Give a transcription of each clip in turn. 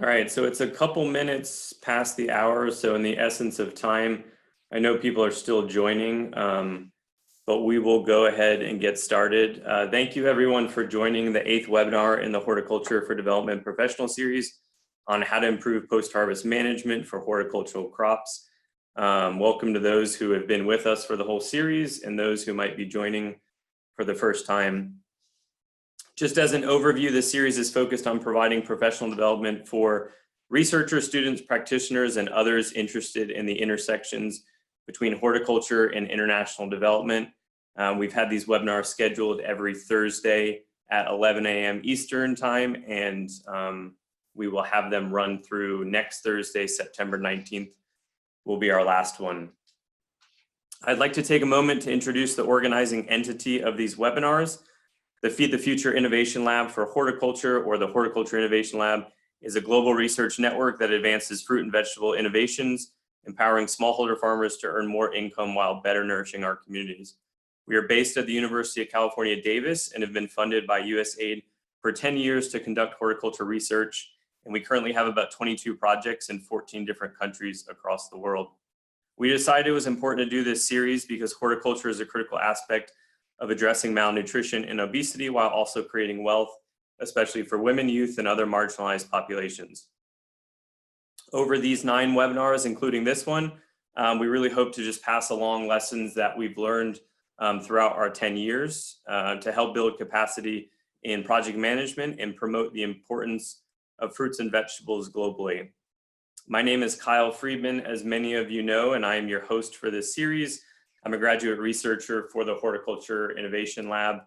All right, so it's a couple minutes past the hour, so in the essence of time, I know people are still joining, but we will go ahead and get started. Thank you everyone for joining the 8th webinar in the Horticulture for Development Professional Series on how to improve post-harvest management for horticultural crops. Welcome to those who have been with us for the whole series and those who might be joining for the first time. Just as an overview, this series is focused on providing professional development for researchers, students, practitioners, and others interested in the intersections between horticulture and international development. We've had these webinars scheduled every Thursday at 11 a.m. Eastern time, and we will have them run through next Thursday, September 19th, will be our last one. I'd like to take a moment to introduce the organizing entity of these webinars. The Feed the Future Innovation Lab for Horticulture, or the Horticulture Innovation Lab, is a global research network that advances fruit and vegetable innovations, empowering smallholder farmers to earn more income while better nourishing our communities. We are based at the University of California, Davis, and have been funded by USAID for 10 years to conduct horticulture research, and we currently have about 22 projects in 14 different countries across the world. We decided it was important to do this series because horticulture is a critical aspect of addressing malnutrition and obesity while also creating wealth, especially for women, youth, and other marginalized populations. Over these 9 webinars, including this one, we really hope to just pass along lessons that we've learned throughout our 10 years to help build capacity in project management and promote the importance of fruits and vegetables globally. My name is Kyle Friedman, as many of you know, and I am your host for this series. I'm a graduate researcher for the Horticulture Innovation Lab.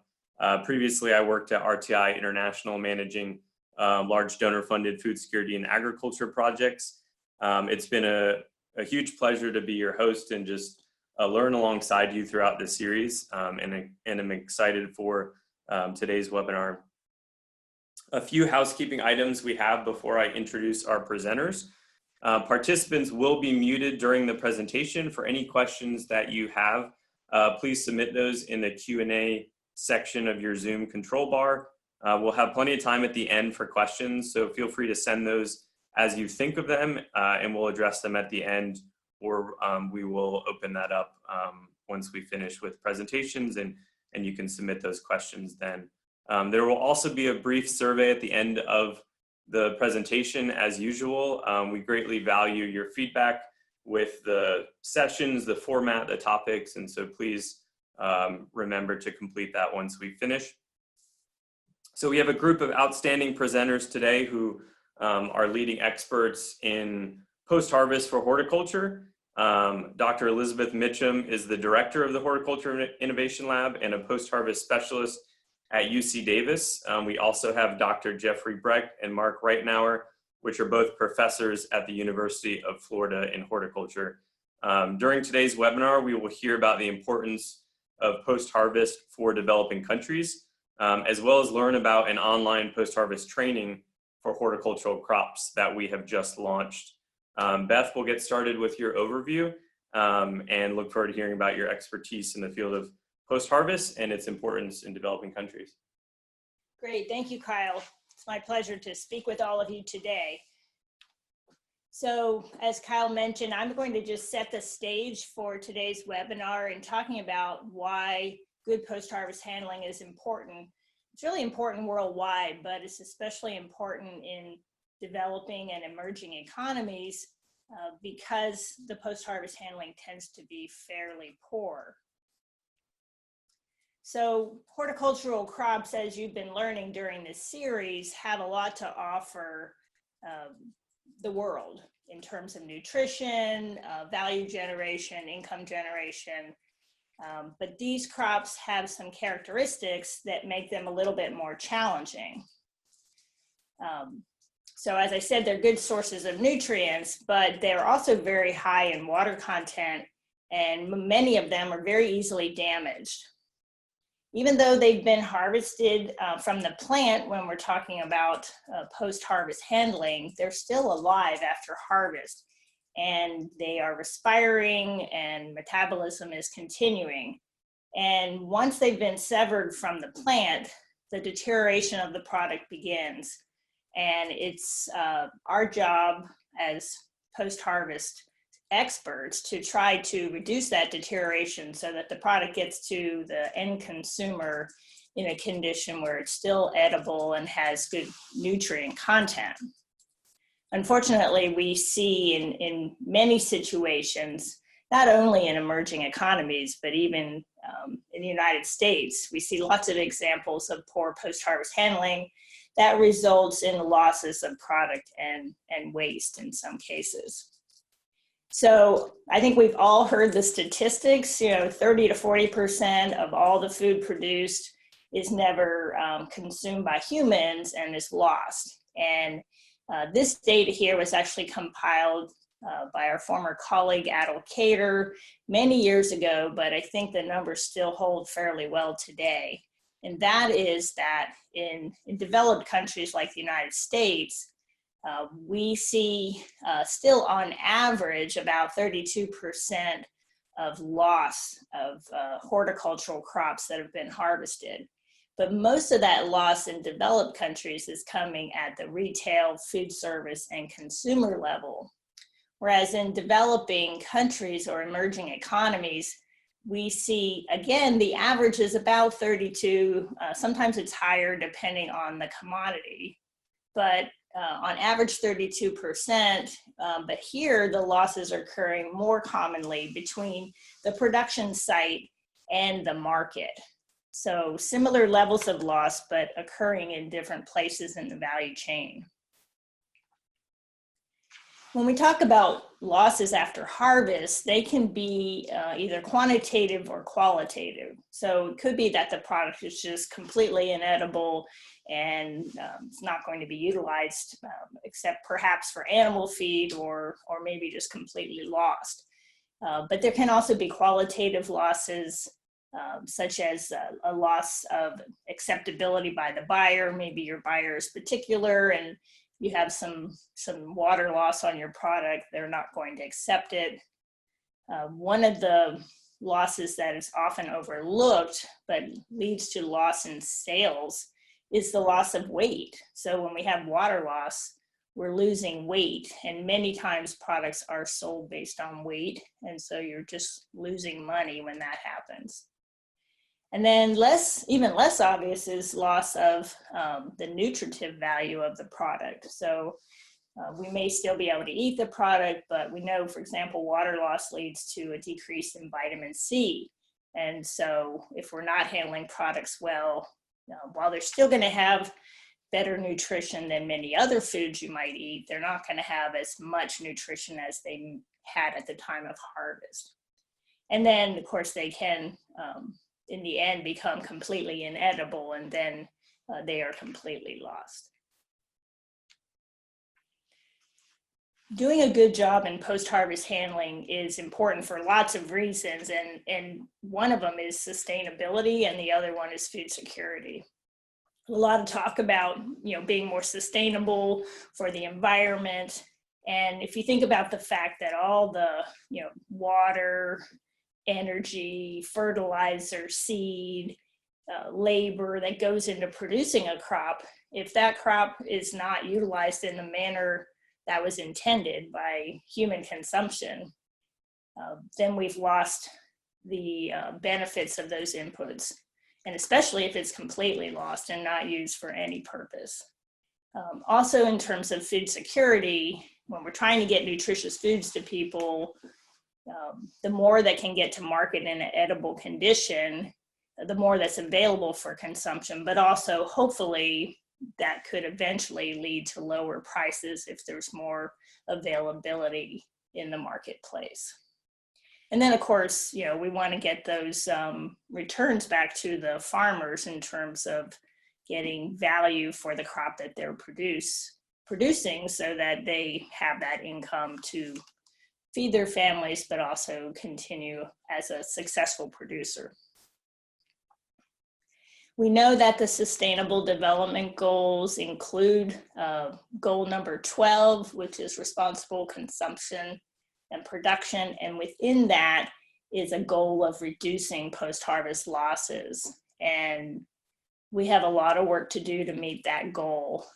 Previously, I worked at RTI International managing large donor-funded food security and agriculture projects. It's been a huge pleasure to be your host and just learn alongside you throughout this series, and I'm excited for today's webinar. A few housekeeping items we have before I introduce our presenters. Participants will be muted during the presentation. For any questions that you have, please submit those in the Q&A section of your Zoom control bar. We'll have plenty of time at the end for questions, so feel free to send those as you think of them, and we'll address them at the end, or we will open that up once we finish with presentations, and you can submit those questions then. There will also be a brief survey at the end of the presentation as usual. We greatly value your feedback with the sessions, the format, the topics, and so please remember to complete that once we finish. So we have a group of outstanding presenters today who are leading experts in post-harvest for horticulture. Dr. Elizabeth Mitcham is the director of the Horticulture Innovation Lab and a post-harvest specialist at UC Davis. We also have Dr. Jeffrey Brecht and Mark Ritenour, which are both professors at the University of Florida in horticulture. During today's webinar, we will hear about the importance of post-harvest for developing countries, as well as learn about an online post-harvest training for horticultural crops that we have just launched. Beth will get started with your overview and look forward to hearing about your expertise in the field of post-harvest and its importance in developing countries. Great, thank you, Kyle. It's my pleasure to speak with all of you today. So as Kyle mentioned, I'm going to just set the stage for today's webinar and talking about why good post-harvest handling is important. It's really important worldwide, but it's especially important in developing and emerging economies because the post-harvest handling tends to be fairly poor. So horticultural crops, as you've been learning during this series, have a lot to offer the world in terms of nutrition, value generation, income generation. But these crops have some characteristics that make them a little bit more challenging. So as I said, they're good sources of nutrients, but they're also very high in water content, and many of them are very easily damaged. Even though they've been harvested from the plant, when we're talking about post-harvest handling, they're still alive after harvest, and they are respiring and metabolism is continuing. And once they've been severed from the plant, the deterioration of the product begins. And it's our job as post-harvest experts to try to reduce that deterioration so that the product gets to the end consumer in a condition where it's still edible and has good nutrient content. Unfortunately, we see in many situations, not only in emerging economies, but even in the United States, we see lots of examples of poor post-harvest handling that results in losses of product and waste in some cases. So I think we've all heard the statistics, 30 to 40% of all the food produced is never consumed by humans and is lost. And this data here was actually compiled by our former colleague Adel Kader many years ago, but I think the numbers still hold fairly well today. And that is that in developed countries like the United States, we see still on average about 32% of loss of horticultural crops that have been harvested. But most of that loss in developed countries is coming at the retail, food service, and consumer level. Whereas in developing countries or emerging economies, we see, again, the average is about 32. Sometimes it's higher depending on the commodity, but on average 32%. But here the losses are occurring more commonly between the production site and the market. So similar levels of loss, but occurring in different places in the value chain. When we talk about losses after harvest, they can be either quantitative or qualitative. So it could be that the product is just completely inedible and it's not going to be utilized except perhaps for animal feed or maybe just completely lost. But there can also be qualitative losses, such as a loss of acceptability by the buyer. Maybe your buyer is particular and you have some water loss on your product, they're not going to accept it. One of the losses that is often overlooked but leads to loss in sales is the loss of weight. So when we have water loss, we're losing weight, and many times products are sold based on weight, and so you're just losing money when that happens. And then even less obvious is loss of the nutritive value of the product. So we may still be able to eat the product, but we know, for example, water loss leads to a decrease in vitamin C. And so if we're not handling products well, while they're still going to have better nutrition than many other foods you might eat, they're not going to have as much nutrition as they had at the time of harvest. And then, of course, they can in the end become completely inedible, and then they are completely lost. Doing a good job in post-harvest handling is important for lots of reasons, and one of them is sustainability, and the other one is food security. A lot of talk about being more sustainable for the environment, and if you think about the fact that all the water, energy, fertilizer, seed, labor that goes into producing a crop, if that crop is not utilized in the manner that was intended by human consumption, then we've lost the benefits of those inputs, and especially if it's completely lost and not used for any purpose. Also, in terms of food security, when we're trying to get nutritious foods to people, the more that can get to market in an edible condition, the more that's available for consumption, but also hopefully that could eventually lead to lower prices if there's more availability in the marketplace. And then, of course, we want to get those returns back to the farmers in terms of getting value for the crop that they're producing so that they have that income to feed their families, but also continue as a successful producer. We know that the Sustainable Development Goals include goal number 12, which is responsible consumption and production. And within that is a goal of reducing post-harvest losses. And we have a lot of work to do to meet that goal.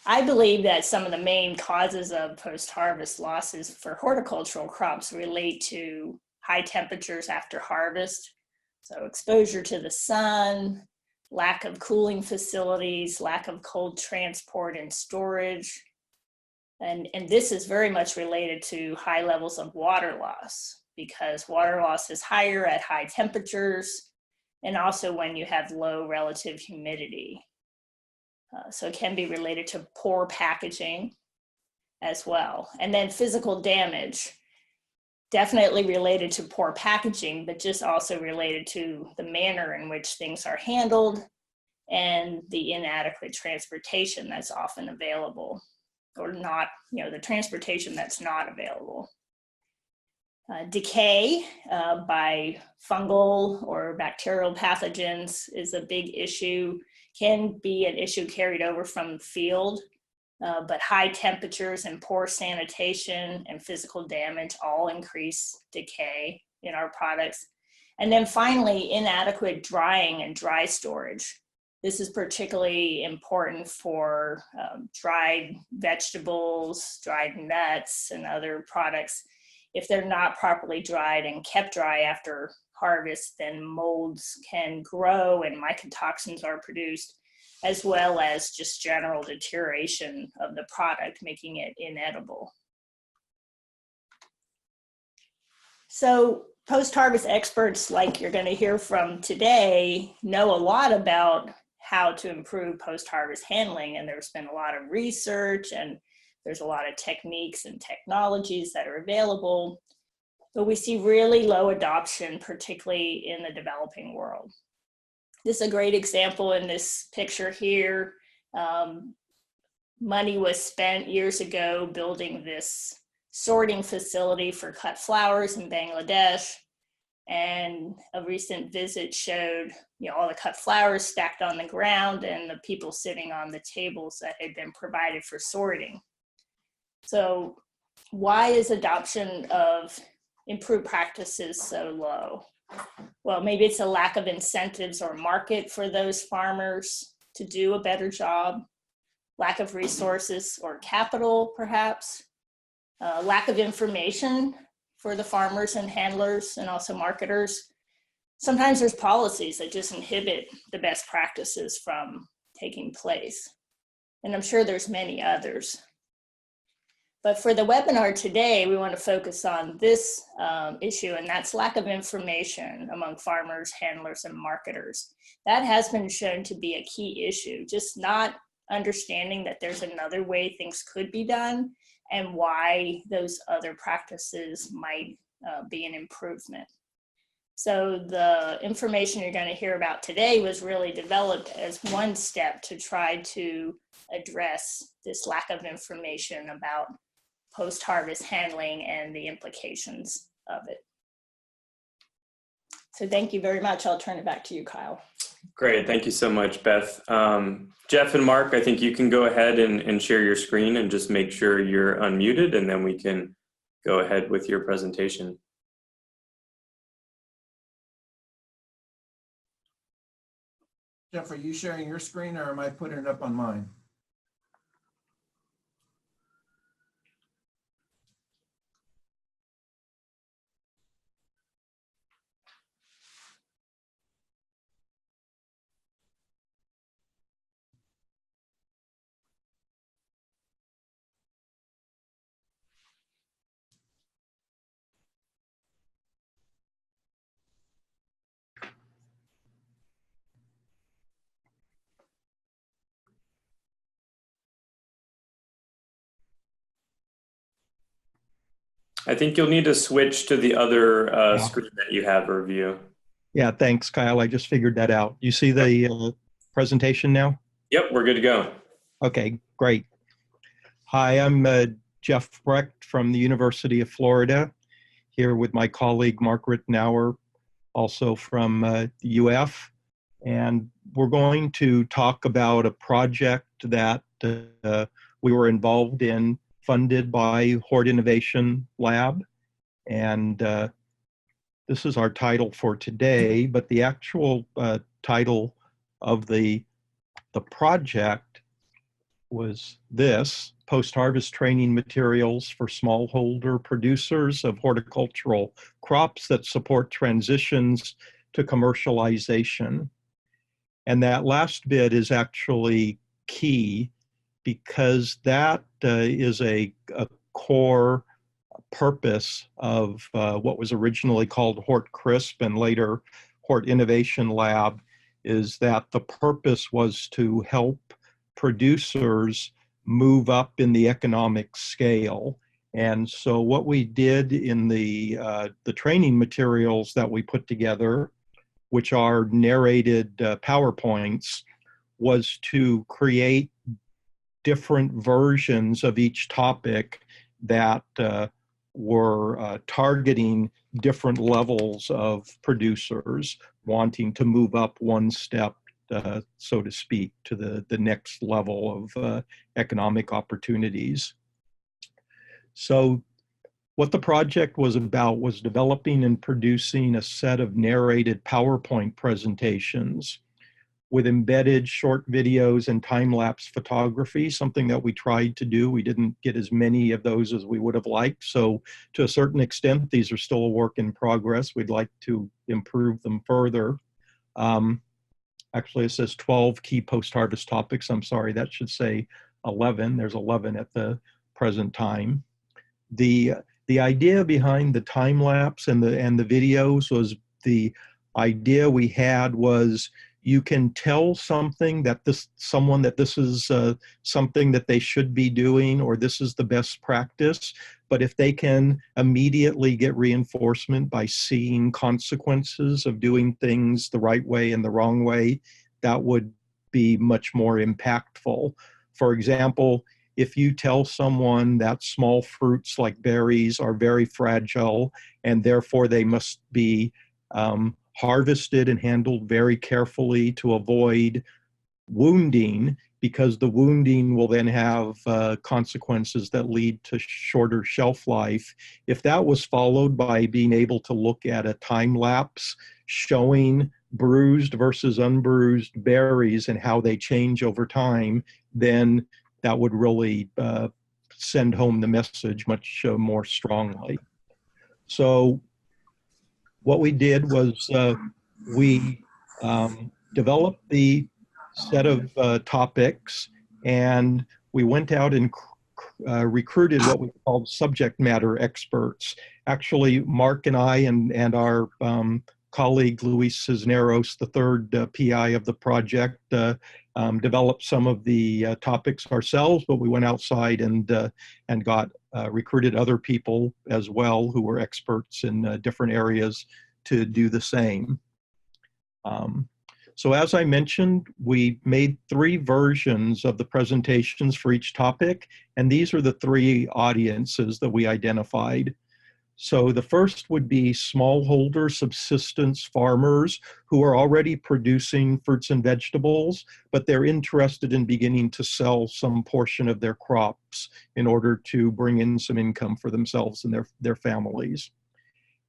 I believe that some of the main causes of post-harvest losses for horticultural crops relate to high temperatures after harvest. So exposure to the sun, lack of cooling facilities, lack of cold transport and storage. And this is very much related to high levels of water loss, because water loss is higher at high temperatures and also when you have low relative humidity. So it can be related to poor packaging as well. And then physical damage, definitely related to poor packaging, but just also related to the manner in which things are handled and the inadequate transportation that's often available, or not, the transportation that's not available. Decay by fungal or bacterial pathogens is a big issue, can be an issue carried over from the field, but high temperatures and poor sanitation and physical damage all increase decay in our products. And then finally, inadequate drying and dry storage. This is particularly important for dried vegetables, dried nuts, and other products. If they're not properly dried and kept dry after harvest, then molds can grow and mycotoxins are produced, as well as just general deterioration of the product, making it inedible. So post-harvest experts, like you're going to hear from today, know a lot about how to improve post-harvest handling, and there's been a lot of research and there's a lot of techniques and technologies that are available, but we see really low adoption, particularly in the developing world. This is a great example in this picture here. Money was spent years ago building this sorting facility for cut flowers in Bangladesh. And a recent visit showed, all the cut flowers stacked on the ground and the people sitting on the tables that had been provided for sorting. So why is adoption of improved practices so low? Well, maybe it's a lack of incentives or market for those farmers to do a better job, lack of resources or capital, perhaps, lack of information for the farmers and handlers and also marketers. Sometimes there's policies that just inhibit the best practices from taking place. And I'm sure there's many others. But for the webinar today, we want to focus on this issue, and that's lack of information among farmers, handlers, and marketers. That has been shown to be a key issue, just not understanding that there's another way things could be done and why those other practices might be an improvement. So the information you're going to hear about today was really developed as one step to try to address this lack of information about post-harvest handling and the implications of it. So thank you very much. I'll turn it back to you, Kyle. Great, thank you so much, Beth. Jeff and Mark, I think you can go ahead and share your screen and just make sure you're unmuted, and then we can go ahead with your presentation. Jeff, are you sharing your screen or am I putting it up on mine? I think you'll need to switch to the other screen that you have review. Yeah, thanks, Kyle. I just figured that out. You see the presentation now? Yep, we're good to go. Okay, great. Hi, I'm Jeff Brecht from the University of Florida, here with my colleague Mark Ritenour, also from the UF. And we're going to talk about a project that we were involved in, funded by Hort Innovation Lab. And this is our title for today, but the actual title of the project was this: post-harvest training materials for smallholder producers of horticultural crops that support transitions to commercialization. And that last bit is actually key because that is a core purpose of what was originally called Hort4Dev and later Hort Innovation Lab, is that the purpose was to help producers move up in the economic scale. And so what we did in the training materials that we put together, which are narrated PowerPoints, was to create different versions of each topic that were targeting different levels of producers wanting to move up one step, so to speak, to the next level of economic opportunities. So what the project was about was developing and producing a set of narrated PowerPoint presentations with embedded short videos and time-lapse photography, something that we tried to do. We didn't get as many of those as we would have liked. So to a certain extent, these are still a work in progress. We'd like to improve them further. Actually, it says 12 key post-harvest topics. I'm sorry, that should say 11. There's 11 at the present time. The idea behind the time-lapse and the videos was, the idea we had was, you can tell someone that this is something that they should be doing, or this is the best practice. But if they can immediately get reinforcement by seeing consequences of doing things the right way and the wrong way, that would be much more impactful. For example, if you tell someone that small fruits like berries are very fragile and therefore they must be harvested and handled very carefully to avoid wounding, because the wounding will then have consequences that lead to shorter shelf life. If that was followed by being able to look at a time lapse showing bruised versus unbruised berries and how they change over time, then that would really send home the message much more strongly. So what we did was we developed the set of topics, and we went out and recruited what we called subject matter experts. Actually, Mark and I and our colleague Luis Cisneros, the third PI of the project, developed some of the topics ourselves, but we went outside and got recruited other people as well who were experts in different areas to do the same. So as I mentioned, we made 3 versions of the presentations for each topic, and these are the 3 audiences that we identified. So the first would be smallholder subsistence farmers who are already producing fruits and vegetables, but they're interested in beginning to sell some portion of their crops in order to bring in some income for themselves and their families.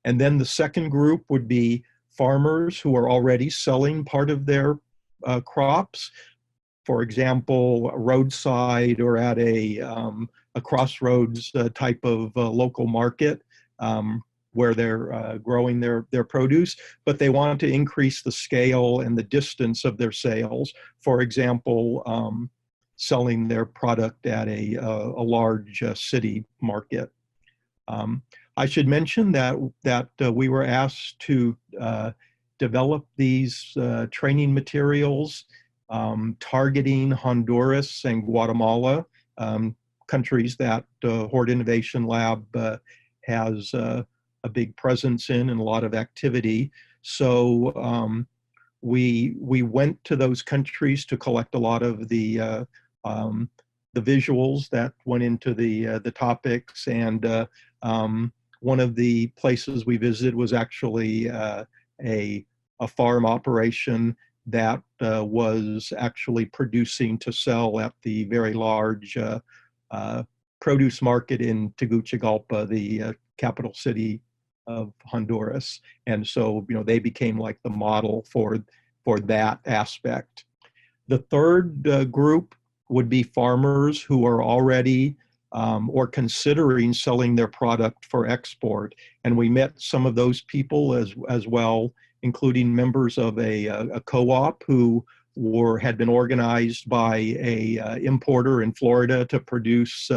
And then the second group would be farmers who are already selling part of their crops, for example, roadside or at a crossroads type of local market where they're growing their produce, but they want to increase the scale and the distance of their sales. For example, selling their product at a large city market. I should mention that we were asked to develop these training materials targeting Honduras and Guatemala, countries that Hort Innovation Lab has a big presence in and a lot of activity. So we went to those countries to collect a lot of the visuals that went into the topics, and one of the places we visited was actually a farm operation that was actually producing to sell at the very large produce market in Tegucigalpa, the capital city of Honduras. And so, they became like the model for that aspect. The third group would be farmers who are already or considering selling their product for export. And we met some of those people as well, including members of a co-op who had been organized by a importer in Florida to produce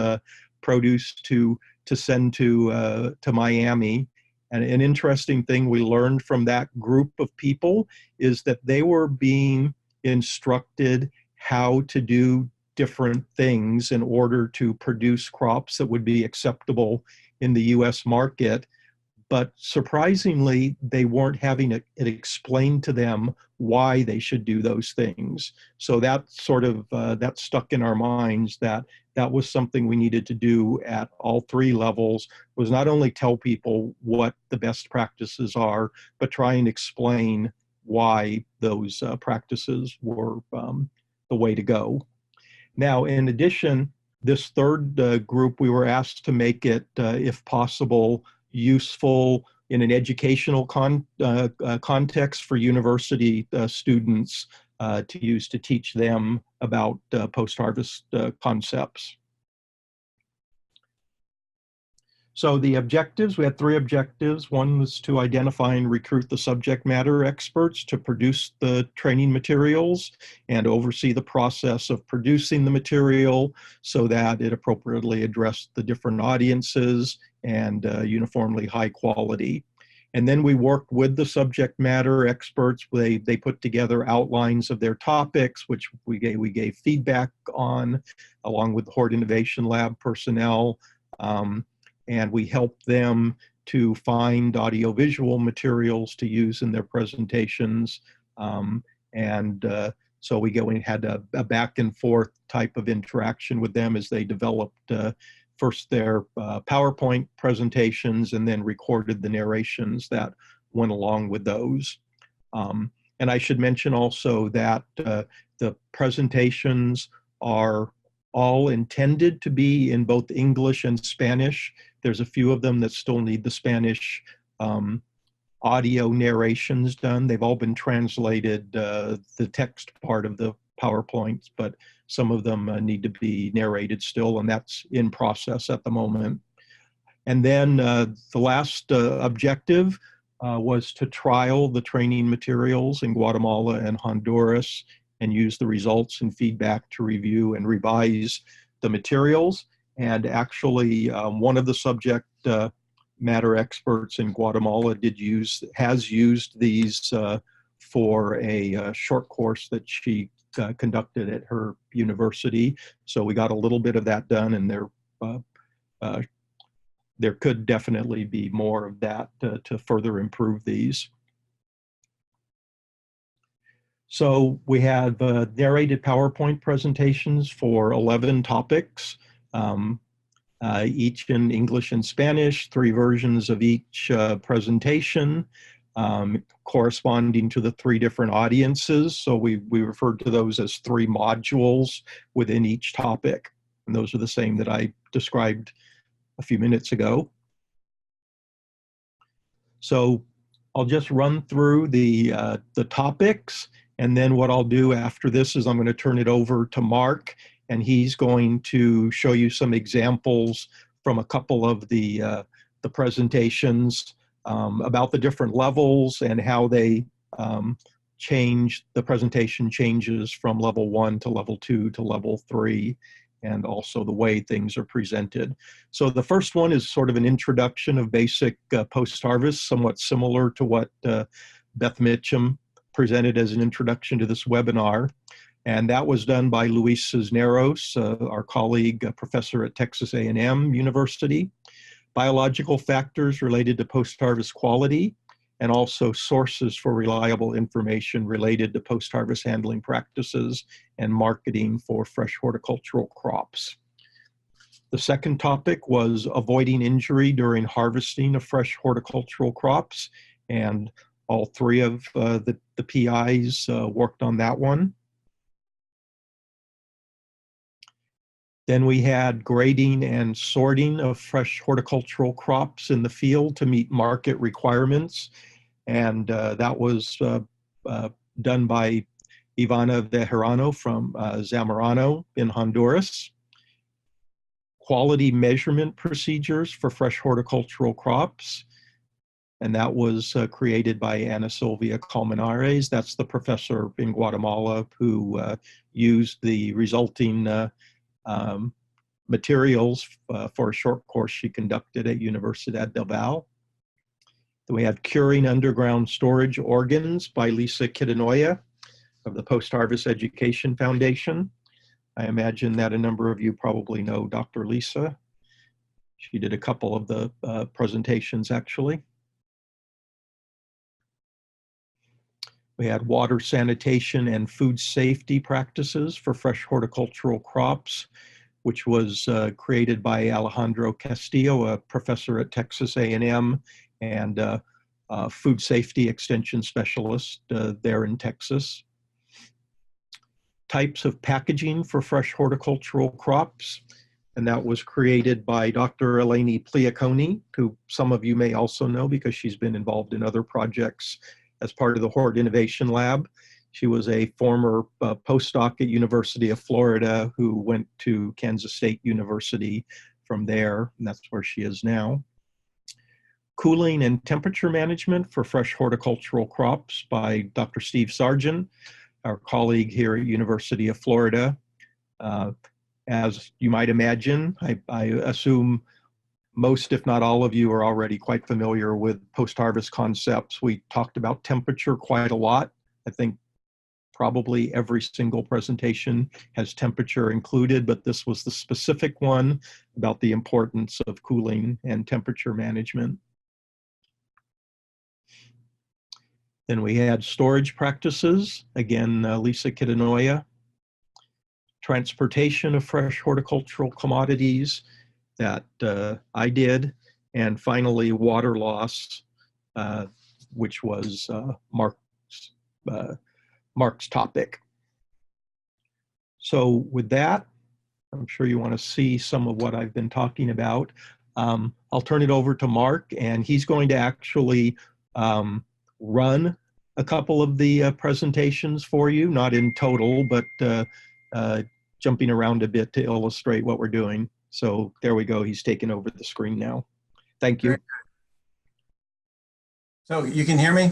produce to send to Miami. And an interesting thing we learned from that group of people is that they were being instructed how to do different things in order to produce crops that would be acceptable in the US market. But surprisingly, they weren't having it explained to them why they should do those things. So that sort of, that stuck in our minds that was something we needed to do at all three levels, was not only tell people what the best practices are, but try and explain why those practices were the way to go. Now, in addition, this third group, we were asked to make it, if possible, useful in an educational context for university students to use to teach them about post-harvest concepts. So the objectives, we had three objectives. One was to identify and recruit the subject matter experts to produce the training materials and oversee the process of producing the material so that it appropriately addressed the different audiences and uniformly high quality. And then we worked with the subject matter experts. They put together outlines of their topics, which we gave feedback on, along with the Hort Innovation Lab personnel. And we helped them to find audiovisual materials to use in their presentations. So we had a back and forth type of interaction with them as they developed first their PowerPoint presentations and then recorded the narrations that went along with those. And I should mention also that the presentations are all intended to be in both English and Spanish. There's a few of them that still need the Spanish audio narrations done. They've all been translated, the text part of the PowerPoints, but some of them need to be narrated still, and that's in process at the moment. And then the last objective was to trial the training materials in Guatemala and Honduras and use the results and feedback to review and revise the materials. And actually, one of the subject matter experts in Guatemala has used these for a short course that she conducted at her university. So we got a little bit of that done, and there could definitely be more of that to further improve these. So we have narrated PowerPoint presentations for 11 topics, each in English and Spanish, 3 versions of each presentation, corresponding to the 3 different audiences. So we referred to those as 3 modules within each topic. And those are the same that I described a few minutes ago. So I'll just run through the topics. And then what I'll do after this is I'm going to turn it over to Mark, and he's going to show you some examples from a couple of the presentations about the different levels and how they change, the presentation changes from level 1 to level 2 to level 3, and also the way things are presented. So the first one is sort of an introduction of basic post-harvest, somewhat similar to what Beth Mitcham presented as an introduction to this webinar. And that was done by Luis Cisneros, our colleague, professor at Texas A&M University. Biological factors related to post-harvest quality, and also sources for reliable information related to post-harvest handling practices and marketing for fresh horticultural crops. The second topic was avoiding injury during harvesting of fresh horticultural crops, and all 3 of the PIs worked on that one. Then we had grading and sorting of fresh horticultural crops in the field to meet market requirements. And that was done by Ivana Bejarano from Zamorano in Honduras. Quality measurement procedures for fresh horticultural crops. And that was created by Ana Silvia Colmenares. That's the professor in Guatemala who used the resulting materials for a short course she conducted at Universidad del Valle. Then we had Curing Underground Storage Organs by Lisa Kitanoya of the Postharvest Education Foundation. I imagine that a number of you probably know Dr. Lisa. She did a couple of the presentations actually. We had water sanitation and food safety practices for fresh horticultural crops, which was created by Alejandro Castillo, a professor at Texas A&M and a food safety extension specialist there in Texas. Types of packaging for fresh horticultural crops, and that was created by Dr. Eleni Pliaconi, who some of you may also know because she's been involved in other projects as part of the Hort Innovation Lab. She was a former postdoc at University of Florida who went to Kansas State University from there, and that's where she is now. Cooling and temperature management for fresh horticultural crops by Dr. Steve Sargent, our colleague here at University of Florida. As you might imagine, I assume most, if not all of you, are already quite familiar with post-harvest concepts. We talked about temperature quite a lot. I think probably every single presentation has temperature included, but this was the specific one about the importance of cooling and temperature management. Then we had storage practices, again, Lisa Kitanoya. Transportation of fresh horticultural commodities that I did. And finally, water loss, which was Mark's topic. So with that, I'm sure you want to see some of what I've been talking about. I'll turn it over to Mark, and he's going to actually run a couple of the presentations for you, not in total, but jumping around a bit to illustrate what we're doing. So there we go. He's taken over the screen now. Thank you. So you can hear me?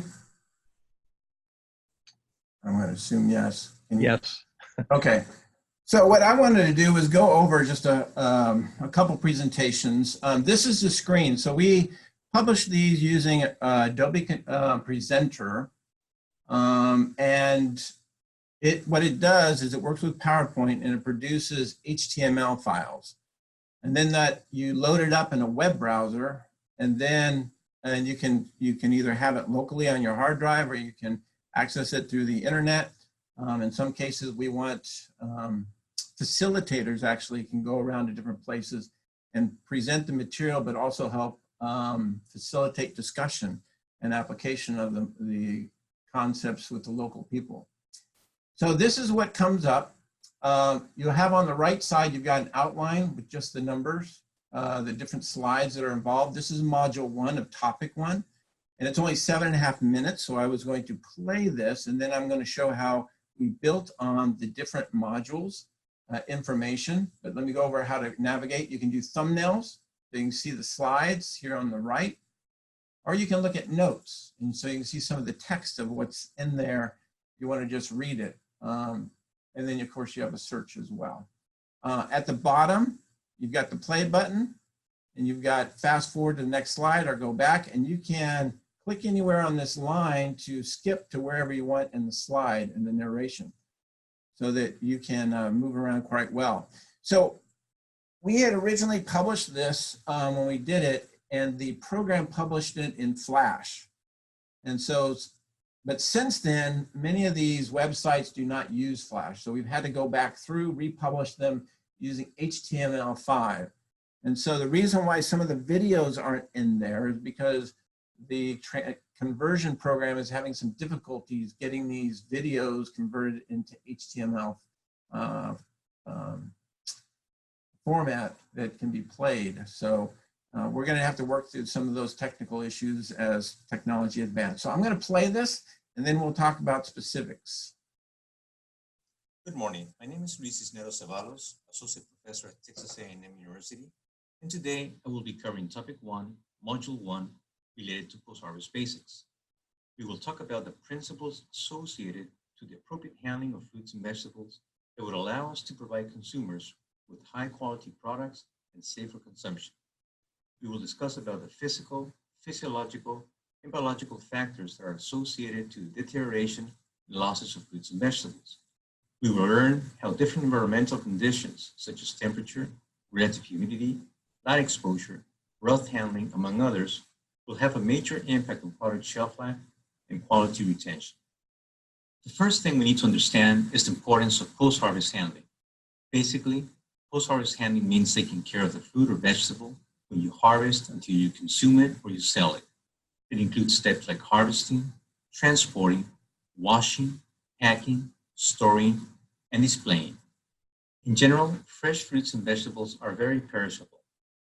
I'm going to assume yes. Yes. Okay. So what I wanted to do was go over just a couple presentations. This is the screen. So we published these using Adobe Presenter. And what it does is it works with PowerPoint and it produces HTML files. And then that you load it up in a web browser, and then you can either have it locally on your hard drive or you can access it through the internet. In some cases, we want facilitators actually can go around to different places and present the material, but also help facilitate discussion and application of the concepts with the local people. So this is what comes up. You'll have on the right side, you've got an outline with just the numbers, the different slides that are involved. This is module 1 of topic 1, and it's only 7.5 minutes. So I was going to play this, and then I'm going to show how we built on the different modules information. But let me go over how to navigate. You can do thumbnails. So you can see the slides here on the right, or you can look at notes. And so you can see some of the text of what's in there. You want to just read it. And then, of course, you have a search as well. At the bottom, you've got the play button, and you've got fast forward to the next slide or go back, and you can click anywhere on this line to skip to wherever you want in the slide in the narration so that you can move around quite well. So we had originally published this when we did it, and the program published it in Flash. And so, but since then, many of these websites do not use Flash. So we've had to go back through, republish them using HTML5. And so the reason why some of the videos aren't in there is because the conversion program is having some difficulties getting these videos converted into HTML format that can be played. So we're going to have to work through some of those technical issues as technology advances. So I'm going to play this, and then we'll talk about specifics. Good morning. My name is Luis Cisneros Ceballos, Associate Professor at Texas A&M University, and today I will be covering Topic 1, Module 1, related to post-harvest basics. We will talk about the principles associated to the appropriate handling of fruits and vegetables that would allow us to provide consumers with high-quality products and safer consumption. We will discuss about the physical, physiological, and biological factors that are associated to the deterioration and losses of fruits and vegetables. We will learn how different environmental conditions, such as temperature, relative humidity, light exposure, rough handling, among others, will have a major impact on product shelf life and quality retention. The first thing we need to understand is the importance of post-harvest handling. Basically, post-harvest handling means taking care of the fruit or vegetable when you harvest until you consume it or you sell it. It includes steps like harvesting, transporting, washing, packing, storing, and displaying. In general, fresh fruits and vegetables are very perishable.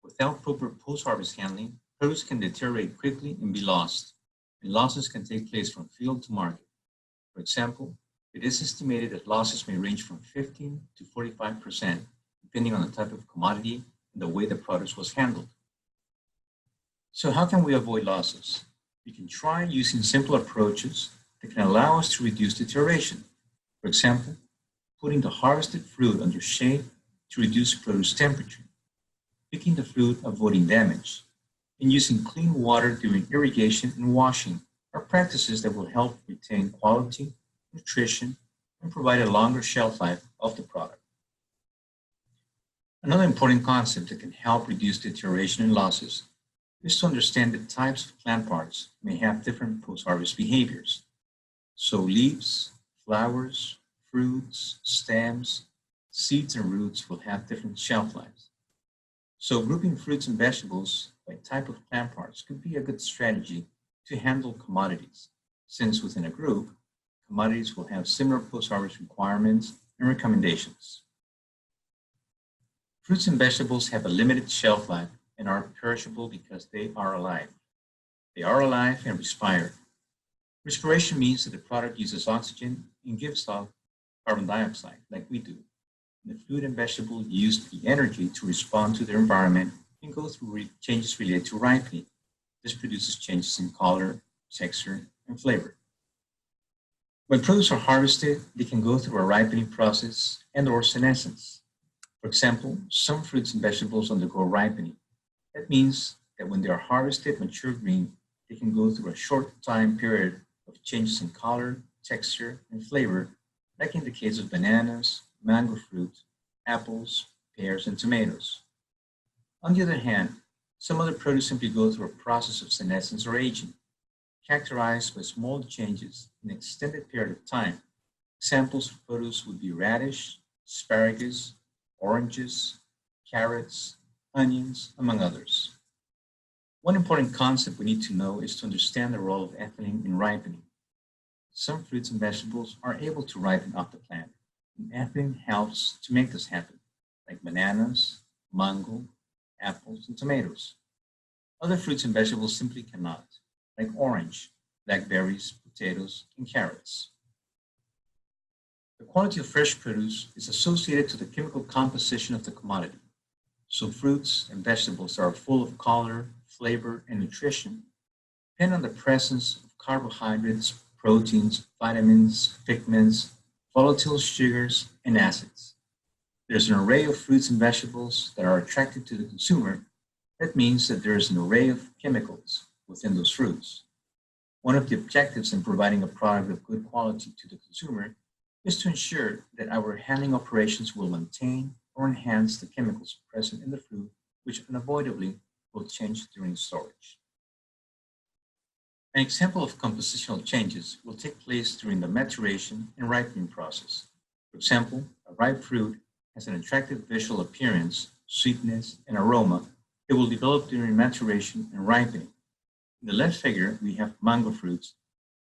Without proper post-harvest handling, produce can deteriorate quickly and be lost, and losses can take place from field to market. For example, it is estimated that losses may range from 15 to 45%, depending on the type of commodity and the way the product was handled. So how can we avoid losses? We can try using simple approaches that can allow us to reduce deterioration. For example, putting the harvested fruit under shade to reduce produce temperature, picking the fruit, avoiding damage, and using clean water during irrigation and washing are practices that will help retain quality, nutrition, and provide a longer shelf life of the product. Another important concept that can help reduce deterioration and losses is to understand that types of plant parts may have different post-harvest behaviors. So leaves, flowers, fruits, stems, seeds, and roots will have different shelf lives. So grouping fruits and vegetables by type of plant parts could be a good strategy to handle commodities, since within a group, commodities will have similar post-harvest requirements and recommendations. Fruits and vegetables have a limited shelf life and are perishable because they are alive. They are alive and respire. Respiration means that the product uses oxygen and gives off carbon dioxide, like we do. The fruit and vegetable use the energy to respond to their environment and go through changes related to ripening. This produces changes in color, texture, and flavor. When produce are harvested, they can go through a ripening process and/or senescence. For example, some fruits and vegetables undergo ripening. That means that when they are harvested mature green, they can go through a short time period of changes in color, texture, and flavor, like in the case of bananas, mango fruit, apples, pears, and tomatoes. On the other hand, some other produce simply go through a process of senescence or aging, characterized by small changes in an extended period of time. Examples of produce would be radish, asparagus, oranges, carrots, onions, among others. One important concept we need to know is to understand the role of ethylene in ripening. Some fruits and vegetables are able to ripen off the plant, and ethylene helps to make this happen, like bananas, mango, apples, and tomatoes. Other fruits and vegetables simply cannot, like orange, blackberries, potatoes, and carrots. The quality of fresh produce is associated to the chemical composition of the commodity. So fruits and vegetables that are full of color, flavor, and nutrition depend on the presence of carbohydrates, proteins, vitamins, pigments, volatile sugars, and acids. There's an array of fruits and vegetables that are attractive to the consumer. That means that there is an array of chemicals within those fruits. One of the objectives in providing a product of good quality to the consumer is to ensure that our handling operations will maintain or enhance the chemicals present in the fruit, which unavoidably will change during storage. An example of compositional changes will take place during the maturation and ripening process. For example, a ripe fruit has an attractive visual appearance, sweetness, and aroma that will develop during maturation and ripening. In the left figure, we have mango fruits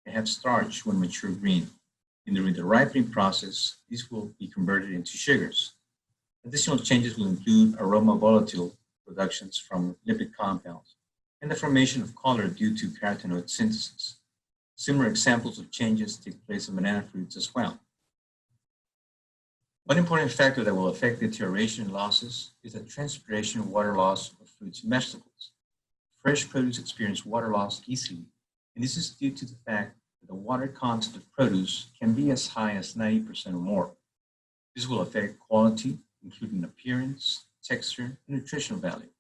that have starch when mature green. And during the ripening process, these will be converted into sugars. Additional changes will include aroma volatile productions from lipid compounds and the formation of color due to carotenoid synthesis. Similar examples of changes take place in banana fruits as well. One important factor that will affect deterioration and losses is the transpiration and water loss of fruits and vegetables. Fresh produce experience water loss easily, and this is due to the fact that the water content of produce can be as high as 90% or more. This will affect quality, including appearance, texture, and nutritional value.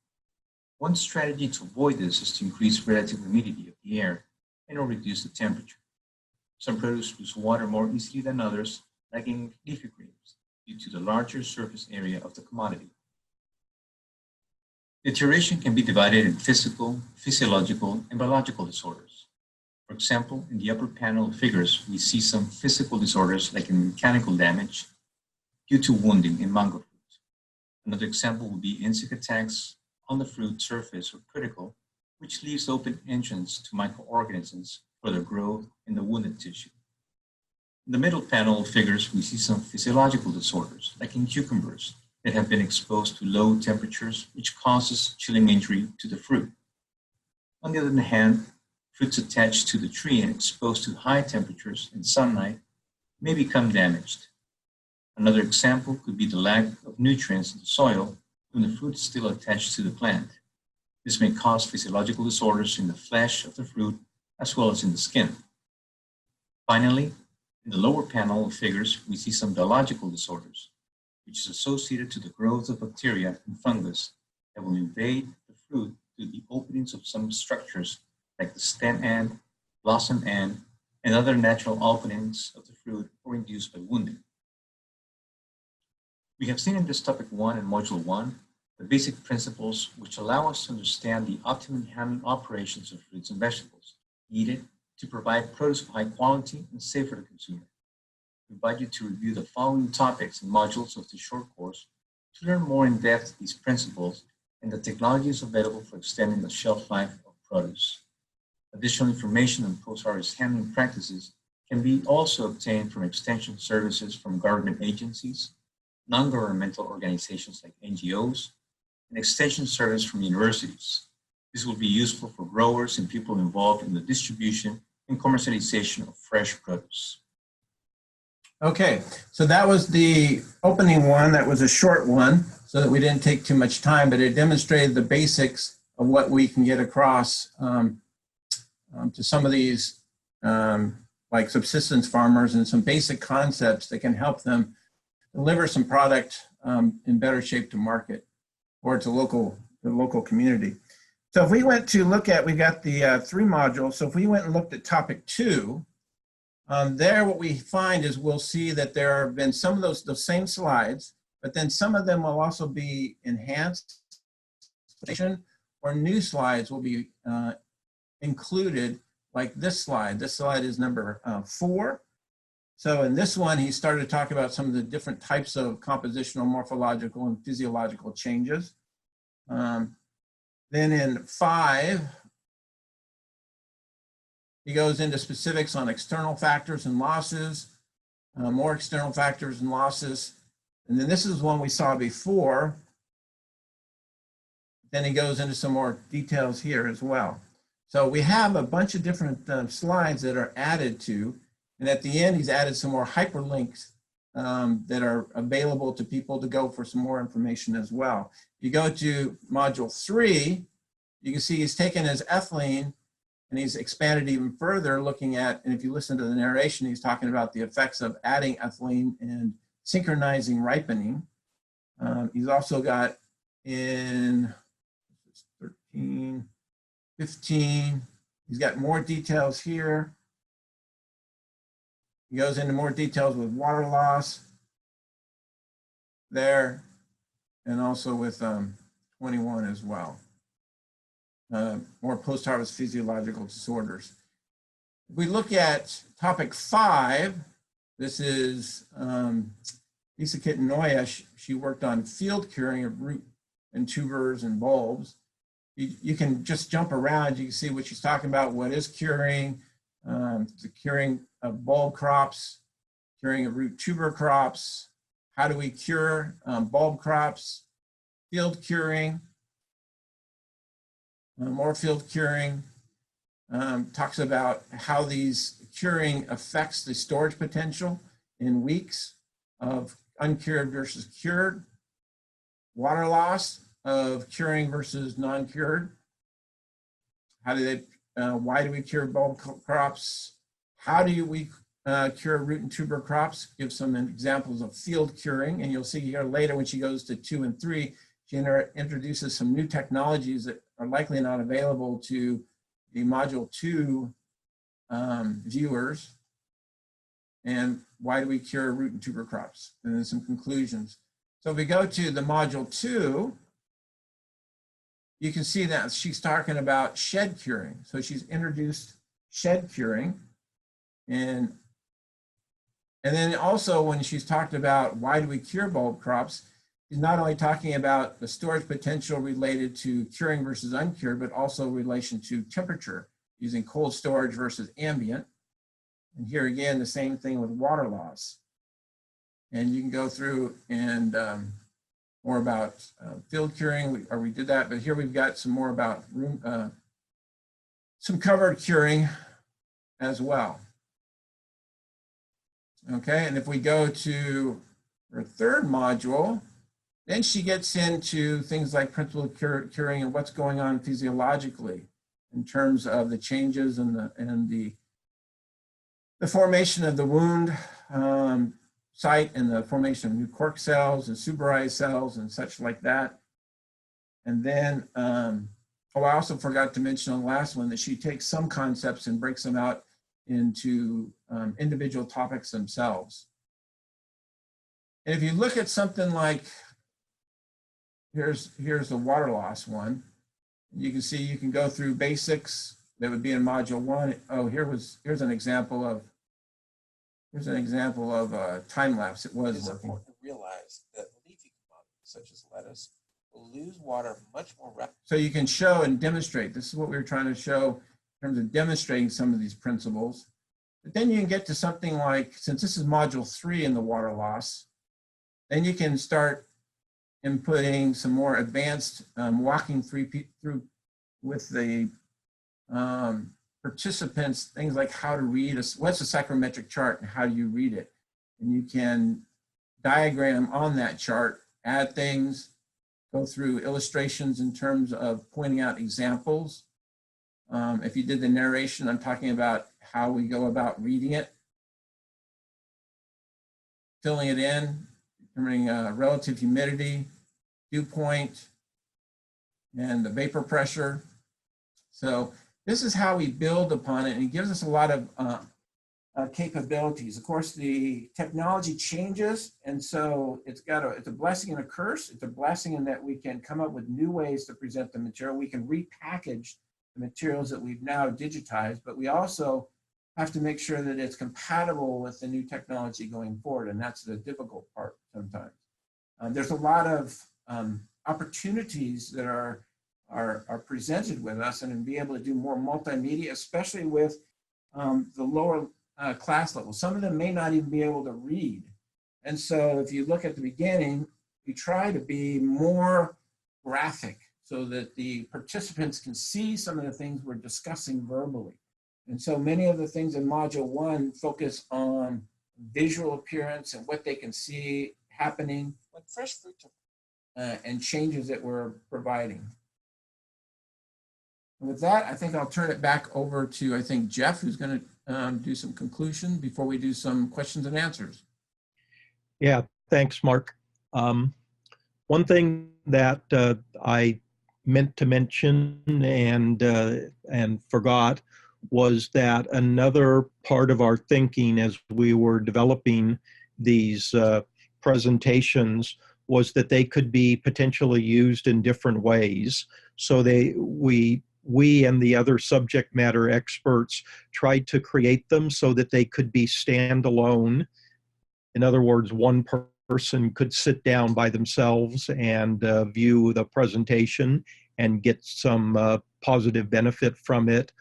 One strategy to avoid this is to increase relative humidity of the air and or reduce the temperature. Some produce lose water more easily than others, like in leafy greens, due to the larger surface area of the commodity. Deterioration can be divided in physical, physiological, and biological disorders. For example, in the upper panel of figures, we see some physical disorders like in mechanical damage due to wounding in mango fruit. Another example would be insect attacks on the fruit surface or cuticle, which leaves open entrance to microorganisms for their growth in the wounded tissue. In the middle panel of figures, we see some physiological disorders, like in cucumbers, that have been exposed to low temperatures, which causes chilling injury to the fruit. On the other hand, fruits attached to the tree and exposed to high temperatures and sunlight may become damaged. Another example could be the lack of nutrients in the soil when the fruit is still attached to the plant. This may cause physiological disorders in the flesh of the fruit as well as in the skin. Finally, in the lower panel of figures, we see some biological disorders, which is associated to the growth of bacteria and fungus that will invade the fruit through the openings of some structures like the stem end, blossom end, and other natural openings of the fruit or induced by wounding. We have seen in this topic 1 and module 1 the basic principles which allow us to understand the optimum handling operations of fruits and vegetables needed to provide produce of high quality and safe for the consumer. We invite you to review the following topics and modules of this short course to learn more in depth these principles and the technologies available for extending the shelf life of produce. Additional information on post-harvest handling practices can be also obtained from extension services from government agencies, non-governmental organizations like NGOs, and extension service from universities. This will be useful for growers and people involved in the distribution and commercialization of fresh produce. Okay, so that was the opening one. That was a short one so that we didn't take too much time, but it demonstrated the basics of what we can get across to some of these like subsistence farmers and some basic concepts that can help them deliver some product in better shape to market or to the local community. So if we went to look at, we got the 3 modules. So if we went and looked at topic 2, there what we find is we'll see that there have been some of those same slides, but then some of them will also be enhanced or new slides will be included, like this slide. This slide is number 4. So in this one, he started to talk about some of the different types of compositional, morphological, and physiological changes. Then in 5, he goes into specifics on external factors and losses, more external factors and losses. And then this is one we saw before. Then he goes into some more details here as well. So we have a bunch of different slides that are added to, and at the end, he's added some more hyperlinks that are available to people to go for some more information as well. If you go to module 3, you can see he's taken his ethylene and he's expanded even further looking at, and if you listen to the narration, he's talking about the effects of adding ethylene and synchronizing ripening. He's also got in 13, 15, he's got more details here. He goes into more details with water loss there, and also with 21 as well. More post-harvest physiological disorders. If we look at topic 5, this is Lisa Kitanoya. She worked on field curing of root and tubers and bulbs. You can just jump around. You can see what she's talking about. What is curing? The curing of bulb crops, curing of root tuber crops. How do we cure bulb crops? Field curing. More field curing. Talks about how these curing affects the storage potential in weeks of uncured versus cured, water loss of curing versus non-cured. Why do we cure bulb crops? How do we cure root and tuber crops? Give some examples of field curing, and you'll see here later when she goes to 2 and 3, she introduces some new technologies that are likely not available to the module 2 viewers. And why do we cure root and tuber crops? And then some conclusions. So if we go to the module 2, you can see that she's talking about shed curing. So she's introduced shed curing. And then also when she's talked about why do we cure bulb crops, she's not only talking about the storage potential related to curing versus uncured, but also relation to temperature, using cold storage versus ambient. And here again, the same thing with water loss. And you can go through and more about field curing, we did that, but here we've got some more about some covered curing as well. Okay, and if we go to her third module, then she gets into things like principle curing and what's going on physiologically in terms of the changes and the formation of the wound site and the formation of new cork cells and suberized cells and such like that. And then, I also forgot to mention on the last one that she takes some concepts and breaks them out into individual topics themselves. And if you look at something like, here's the water loss one, you can see you can go through basics that would be in module 1. Oh, here's an example of time lapse. It was It's working. important to realize that leafy commodities such as lettuce will lose water much more rapidly. So you can show and demonstrate. This is what we were trying to show in terms of demonstrating some of these principles. But then you can get to something like, since this is module 3 in the water loss, then you can start inputting some more advanced walking through with the participants, things like how to read, what's a psychrometric chart and how do you read it? And you can diagram on that chart, add things, go through illustrations in terms of pointing out examples. If you did the narration, I'm talking about how we go about reading it, filling it in, determining relative humidity, dew point, and the vapor pressure. So this is how we build upon it, and it gives us a lot of capabilities. Of course, the technology changes, and so it's a blessing and a curse. It's a blessing in that we can come up with new ways to present the material. We can repackage the materials that we've now digitized, but we also have to make sure that it's compatible with the new technology going forward, and that's the difficult part sometimes. There's a lot of opportunities that are presented with us, and to be able to do more multimedia, especially with the lower class level. Some of them may not even be able to read. And so if you look at the beginning, we try to be more graphic so that the participants can see some of the things we're discussing verbally. And so many of the things in module 1 focus on visual appearance and what they can see happening When fresh fruit and changes that we're providing. And with that, I think I'll turn it back over to, I think, Jeff, who's going to do some conclusion before we do some questions and answers. Yeah, thanks, Mark. One thing that I meant to mention and forgot was that another part of our thinking as we were developing these presentations was that they could be potentially used in different ways. So we and the other subject matter experts tried to create them so that they could be standalone. In other words, one person could sit down by themselves and view the presentation and get some positive benefit from it.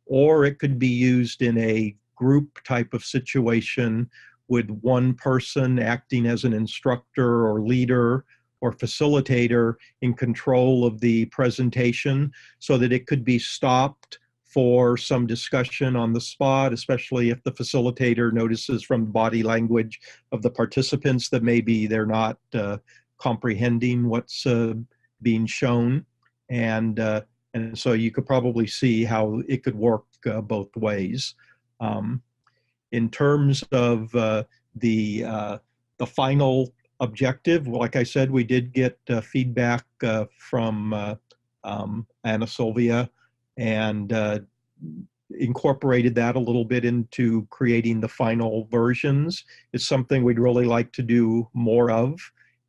Or it could be used in a group type of situation with one person acting as an instructor or leader or facilitator in control of the presentation so that it could be stopped, for some discussion on the spot, especially if the facilitator notices from the body language of the participants that maybe they're not comprehending what's being shown. And so you could probably see how it could work both ways. In terms of the final objective, like I said, we did get feedback from Anna Sylvia, and incorporated that a little bit into creating the final versions. It's something we'd really like to do more of.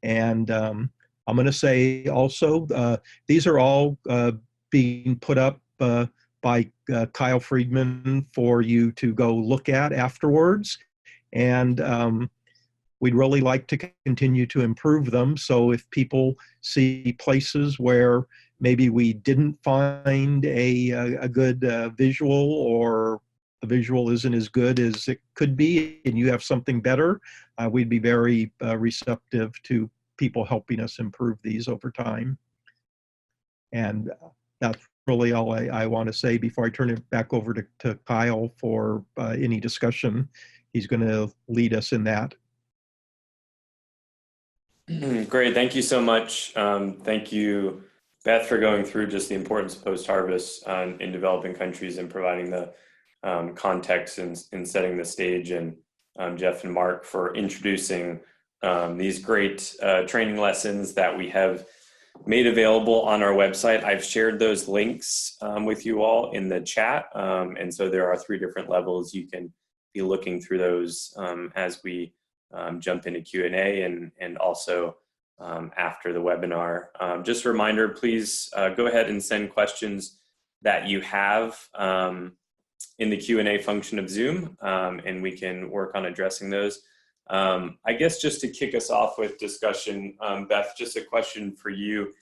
And I'm going to say also, these are all being put up by Kyle Friedman for you to go look at afterwards. And we'd really like to continue to improve them. So if people see places where maybe we didn't find a good visual, or the visual isn't as good as it could be, and you have something better, we'd be very receptive to people helping us improve these over time. And that's really all I want to say before I turn it back over to Kyle for any discussion. He's going to lead us in that. Great, thank you so much. Thank you, Beth, for going through just the importance of post-harvest in developing countries and providing the context and setting the stage, and Jeff and Mark for introducing these great training lessons that we have made available on our website. I've shared those links with you all in the chat, and so there are 3 different levels. You can be looking through those as we jump into Q&A and also after the webinar. Just a reminder, please go ahead and send questions that you have in the Q&A function of Zoom, and we can work on addressing those. I guess just to kick us off with discussion, Beth, just a question for you.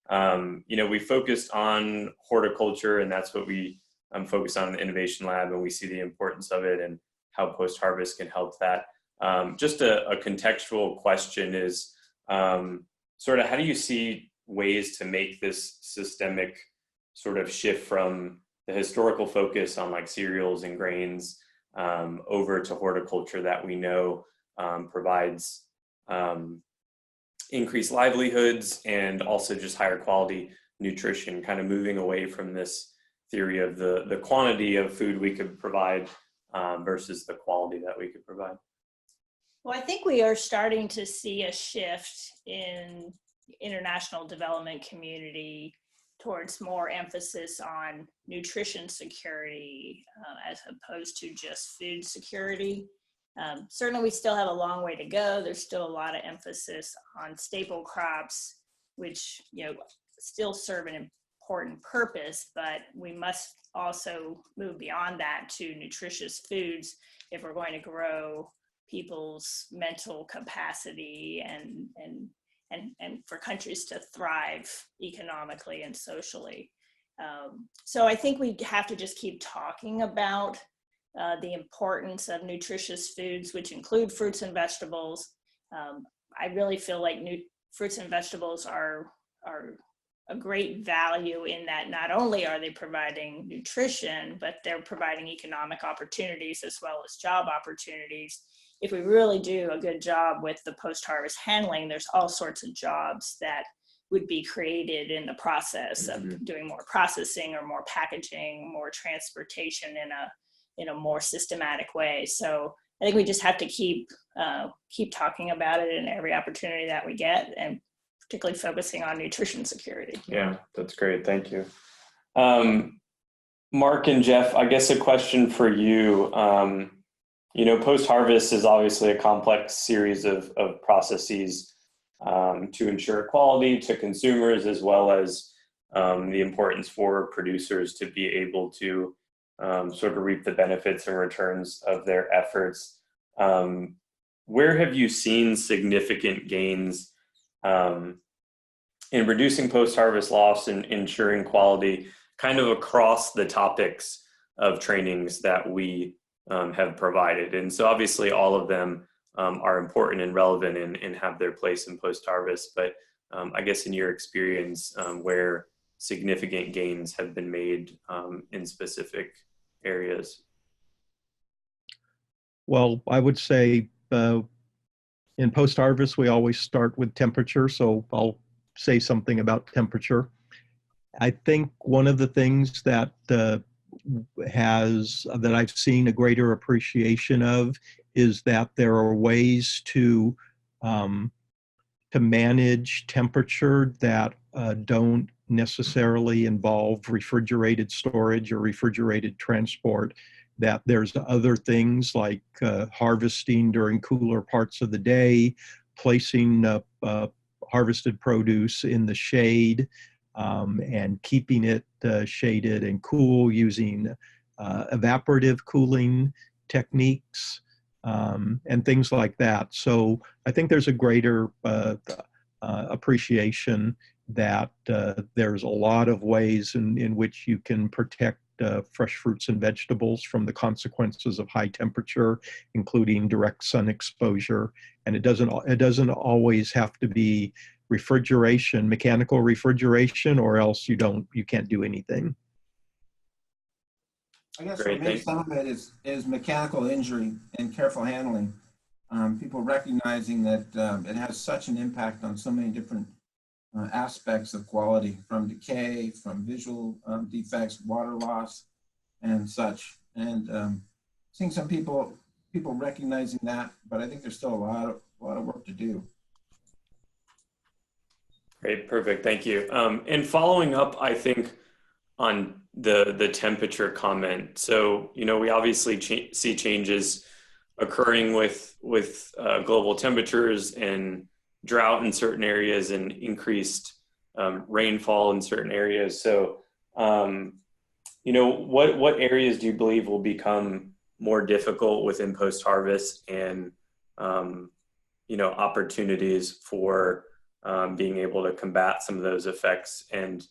You know, we focused on horticulture, and that's what we focus on in the Innovation Lab, and we see the importance of it and how post-harvest can help that. Just a contextual question is sort of how do you see ways to make this systemic sort of shift from the historical focus on like cereals and grains over to horticulture that we know provides increased livelihoods and also just higher quality nutrition, kind of moving away from this theory of the quantity of food we could provide versus the quality that we could provide? Well, I think we are starting to see a shift in international development community towards more emphasis on nutrition security as opposed to just food security. Certainly we still have a long way to go. There's still a lot of emphasis on staple crops, which, you know, still serve an important purpose, but we must also move beyond that to nutritious foods if we're going to grow people's mental capacity and for countries to thrive economically and socially. So I think we have to just keep talking about the importance of nutritious foods, which include fruits and vegetables. I really feel like fruits and vegetables are a great value in that not only are they providing nutrition, but they're providing economic opportunities as well as job opportunities. If we really do a good job with the post-harvest handling, there's all sorts of jobs that would be created in the process of doing more processing or more packaging, more transportation in a more systematic way. So I think we just have to keep talking about it in every opportunity that we get, and particularly focusing on nutrition security. Yeah, that's great. Thank you. Mark and Jeff, I guess a question for you. You know, post-harvest is obviously a complex series of processes to ensure quality to consumers, as well as the importance for producers to be able to sort of reap the benefits and returns of their efforts. Where have you seen significant gains in reducing post-harvest loss and ensuring quality kind of across the topics of trainings that we have provided? And so obviously all of them are important and relevant and have their place in post-harvest, but I guess in your experience, where significant gains have been made in specific areas? Well, I would say in post-harvest, we always start with temperature, so I'll say something about temperature. I think one of the things that I've seen a greater appreciation of is that there are ways to manage temperature that don't necessarily involve refrigerated storage or refrigerated transport. That there's other things like harvesting during cooler parts of the day, placing harvested produce in the shade, and keeping it shaded and cool using evaporative cooling techniques, and things like that. So I think there's a greater appreciation that there's a lot of ways in which you can protect fresh fruits and vegetables from the consequences of high temperature, including direct sun exposure. And it doesn't always have to be refrigeration, mechanical refrigeration, or else you can't do anything. I guess Great, for me, thanks. some of it is mechanical injury and careful handling. People recognizing that it has such an impact on so many different aspects of quality, from decay, from visual defects, water loss, and such. And seeing some people recognizing that, but I think there's still a lot of work to do. Great, perfect, thank you. And following up, I think, on the temperature comment. So, you know, we obviously see changes occurring with global temperatures and drought in certain areas and increased rainfall in certain areas. So, you know, what areas do you believe will become more difficult within post-harvest, and, you know, opportunities for being able to combat some of those effects? And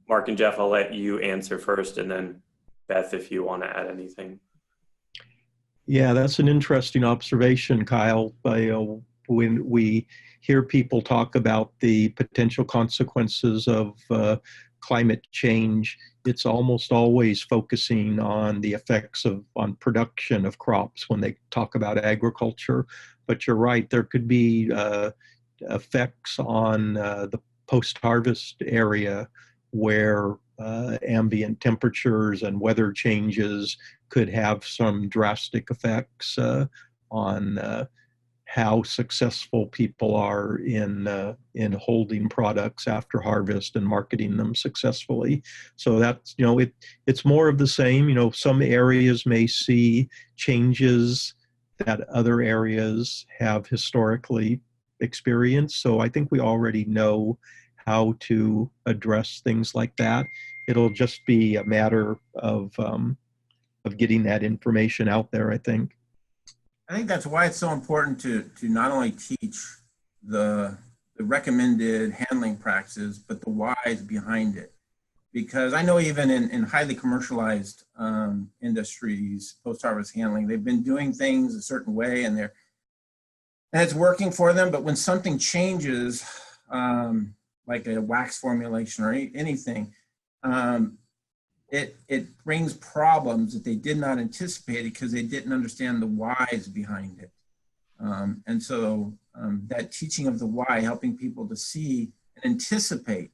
Mark and Jeff, I'll let you answer first, and then Beth, if you want to add anything. Yeah, that's an interesting observation, Kyle. When we hear people talk about the potential consequences of climate change, it's almost always focusing on the effects on production of crops when they talk about agriculture. But you're right, there could be effects on the post-harvest area where ambient temperatures and weather changes could have some drastic effects on how successful people are in holding products after harvest and marketing them successfully. So that's, you know, it's more of the same. You know, some areas may see changes that other areas have historically experienced. So I think we already know how to address things like that. It'll just be a matter of getting that information out there, I think. I think that's why it's so important to not only teach the recommended handling practices, but the whys behind it. Because I know even in highly commercialized industries, post-harvest handling, they've been doing things a certain way and it's working for them. But when something changes, like a wax formulation or anything, it brings problems that they did not anticipate because they didn't understand the whys behind it. And so that teaching of the why, helping people to see and anticipate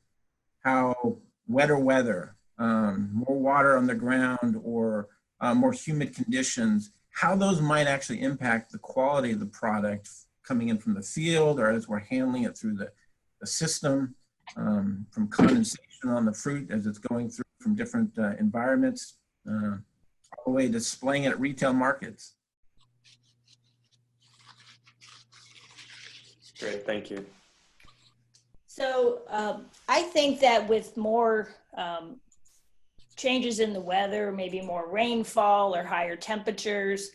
how wetter weather, more water on the ground, or more humid conditions, how those might actually impact the quality of the product coming in from the field, or as we're handling it through the system, from condensation on the fruit as it's going through from different environments, all the way to displaying it at retail markets. Great, thank you. So I think that with more changes in the weather, maybe more rainfall or higher temperatures,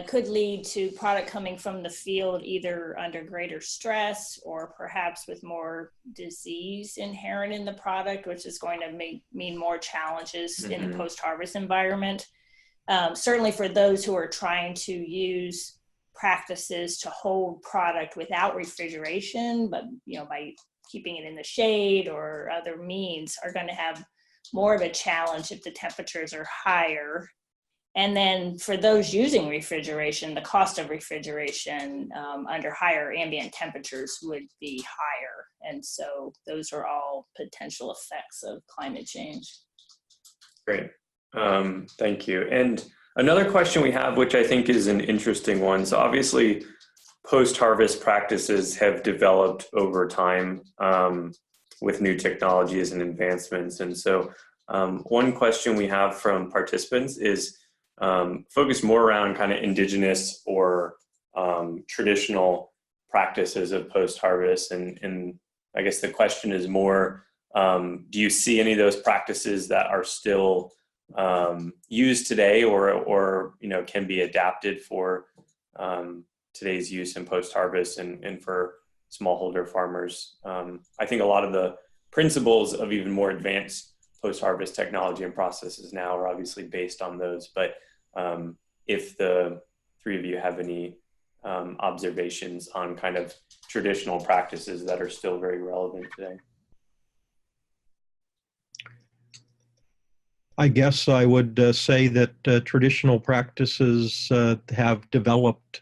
could lead to product coming from the field either under greater stress or perhaps with more disease inherent in the product, which is going to mean more challenges in the post-harvest environment. Certainly for those who are trying to use practices to hold product without refrigeration, but, you know, by keeping it in the shade or other means are going to have more of a challenge if the temperatures are higher. And then for those using refrigeration, the cost of refrigeration under higher ambient temperatures would be higher. And so those are all potential effects of climate change. Great. Thank you. And another question we have, which I think is an interesting one. So obviously, post-harvest practices have developed over time with new technologies and advancements. And so one question we have from participants is focused more around kind of indigenous or traditional practices of post-harvest. And I guess the question is more, do you see any of those practices that are still used today or can be adapted for today's use in post-harvest and for smallholder farmers? I think a lot of the principles of even more advanced post-harvest technology and processes now are obviously based on those, but if the three of you have any observations on kind of traditional practices that are still very relevant today. I guess I would say that traditional practices have developed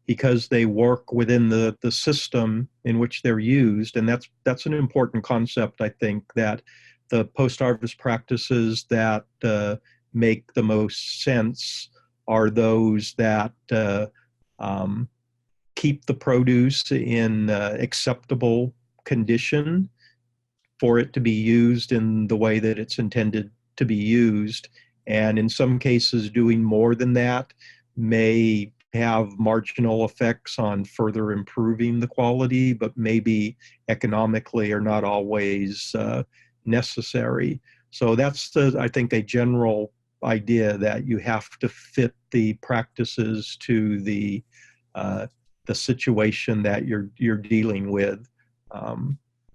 because they work within the system in which they're used. And that's an important concept, I think, that the post-harvest practices that make the most sense are those that keep the produce in acceptable condition for it to be used in the way that it's intended to be used. And in some cases, doing more than that may have marginal effects on further improving the quality, but maybe economically are not always necessary. So that's, I think, a general idea that you have to fit the practices to the situation that you're dealing with.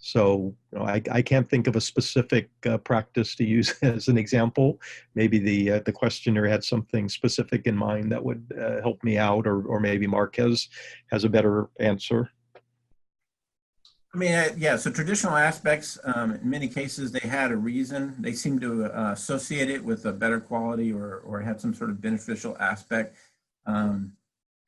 So I can't think of a specific practice to use as an example. Maybe the questioner had something specific in mind that would help me out, or maybe Mark has a better answer. I mean, yeah, so traditional aspects, in many cases, they had a reason. They seemed to associate it with a better quality or had some sort of beneficial aspect.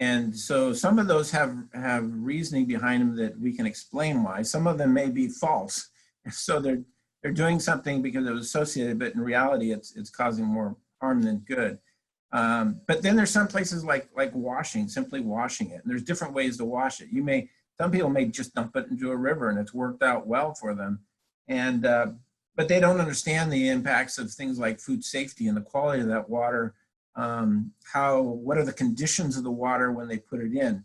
And so some of those have reasoning behind them that we can explain why. Some of them may be false. So they're doing something because it was associated, but in reality, it's causing more harm than good. But then there's some places like washing, simply washing it. And there's different ways to wash it. Some people may just dump it into a river and it's worked out well for them. And but they don't understand the impacts of things like food safety and the quality of that water. What are the conditions of the water when they put it in?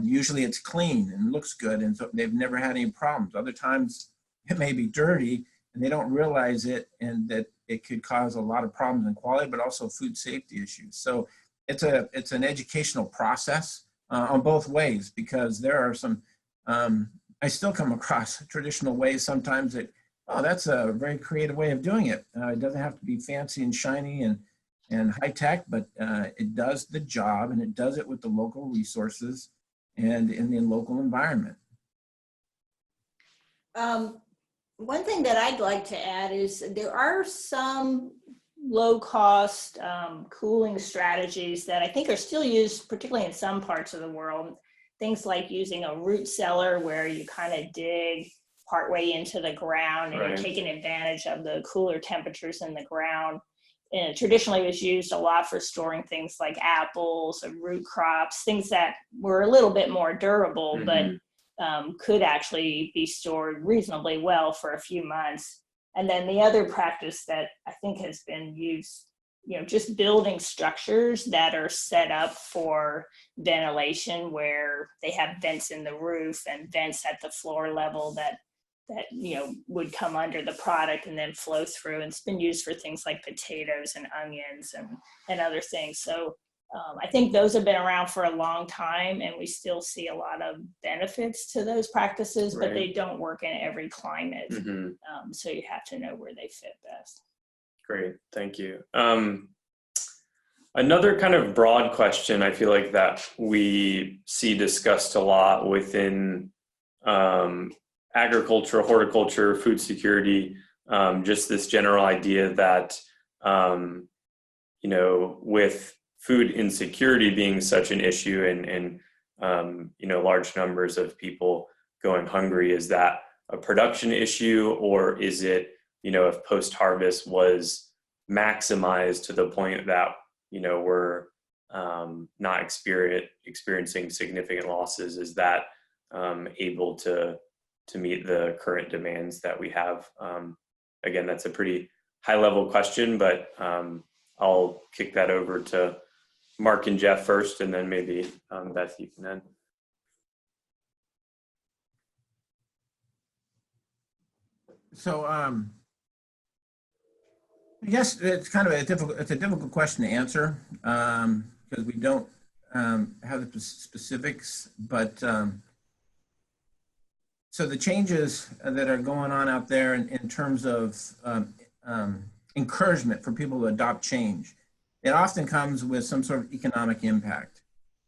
Usually it's clean and looks good, and so they've never had any problems. Other times it may be dirty and they don't realize it, and that it could cause a lot of problems in quality, but also food safety issues. So it's an educational process on both ways, because there are some, I still come across traditional ways sometimes that, oh, that's a very creative way of doing it. It doesn't have to be fancy and shiny and high tech, but it does the job, and it does it with the local resources and in the local environment. One thing that I'd like to add is there are some low-cost cooling strategies that I think are still used, particularly in some parts of the world. Things like using a root cellar, where you kind of dig partway into the ground and Right. you're taking advantage of the cooler temperatures in the ground. And traditionally, it was used a lot for storing things like apples and root crops, things that were a little bit more durable, but could actually be stored reasonably well for a few months. And then the other practice that I think has been used, just building structures that are set up for ventilation, where they have vents in the roof and vents at the floor level that would come under the product and then flow through. And it's been used for things like potatoes and onions and other things. So I think those have been around for a long time, and we still see a lot of benefits to those practices, but they don't work in every climate. So you have to know where they fit best. Great, thank you. Another kind of broad question I feel like that we see discussed a lot within agriculture, horticulture, food security, just this general idea that, you know, with food insecurity being such an issue and you know, large numbers of people going hungry, is that a production issue, or is it, you know, if post-harvest was maximized to the point that, you know, we're not experiencing significant losses, is that able to meet the current demands that we have? Again, that's a pretty high level question, but I'll kick that over to Mark and Jeff first, and then maybe Beth, you can end. So I guess it's kind of a difficult question to answer because we don't have the specifics, but so the changes that are going on out there in terms of encouragement for people to adopt change, it often comes with some sort of economic impact.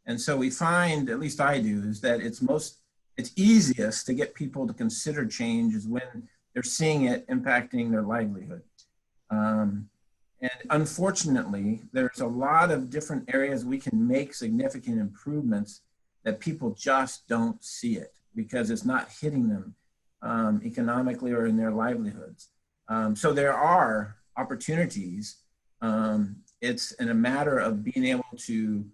And so we find, at least I do, is that it's easiest to get people to consider change is when they're seeing it impacting their livelihood. And unfortunately, there's a lot of different areas we can make significant improvements that people just don't see it because it's not hitting them economically or in their livelihoods. So there are opportunities. It's in a matter of being able to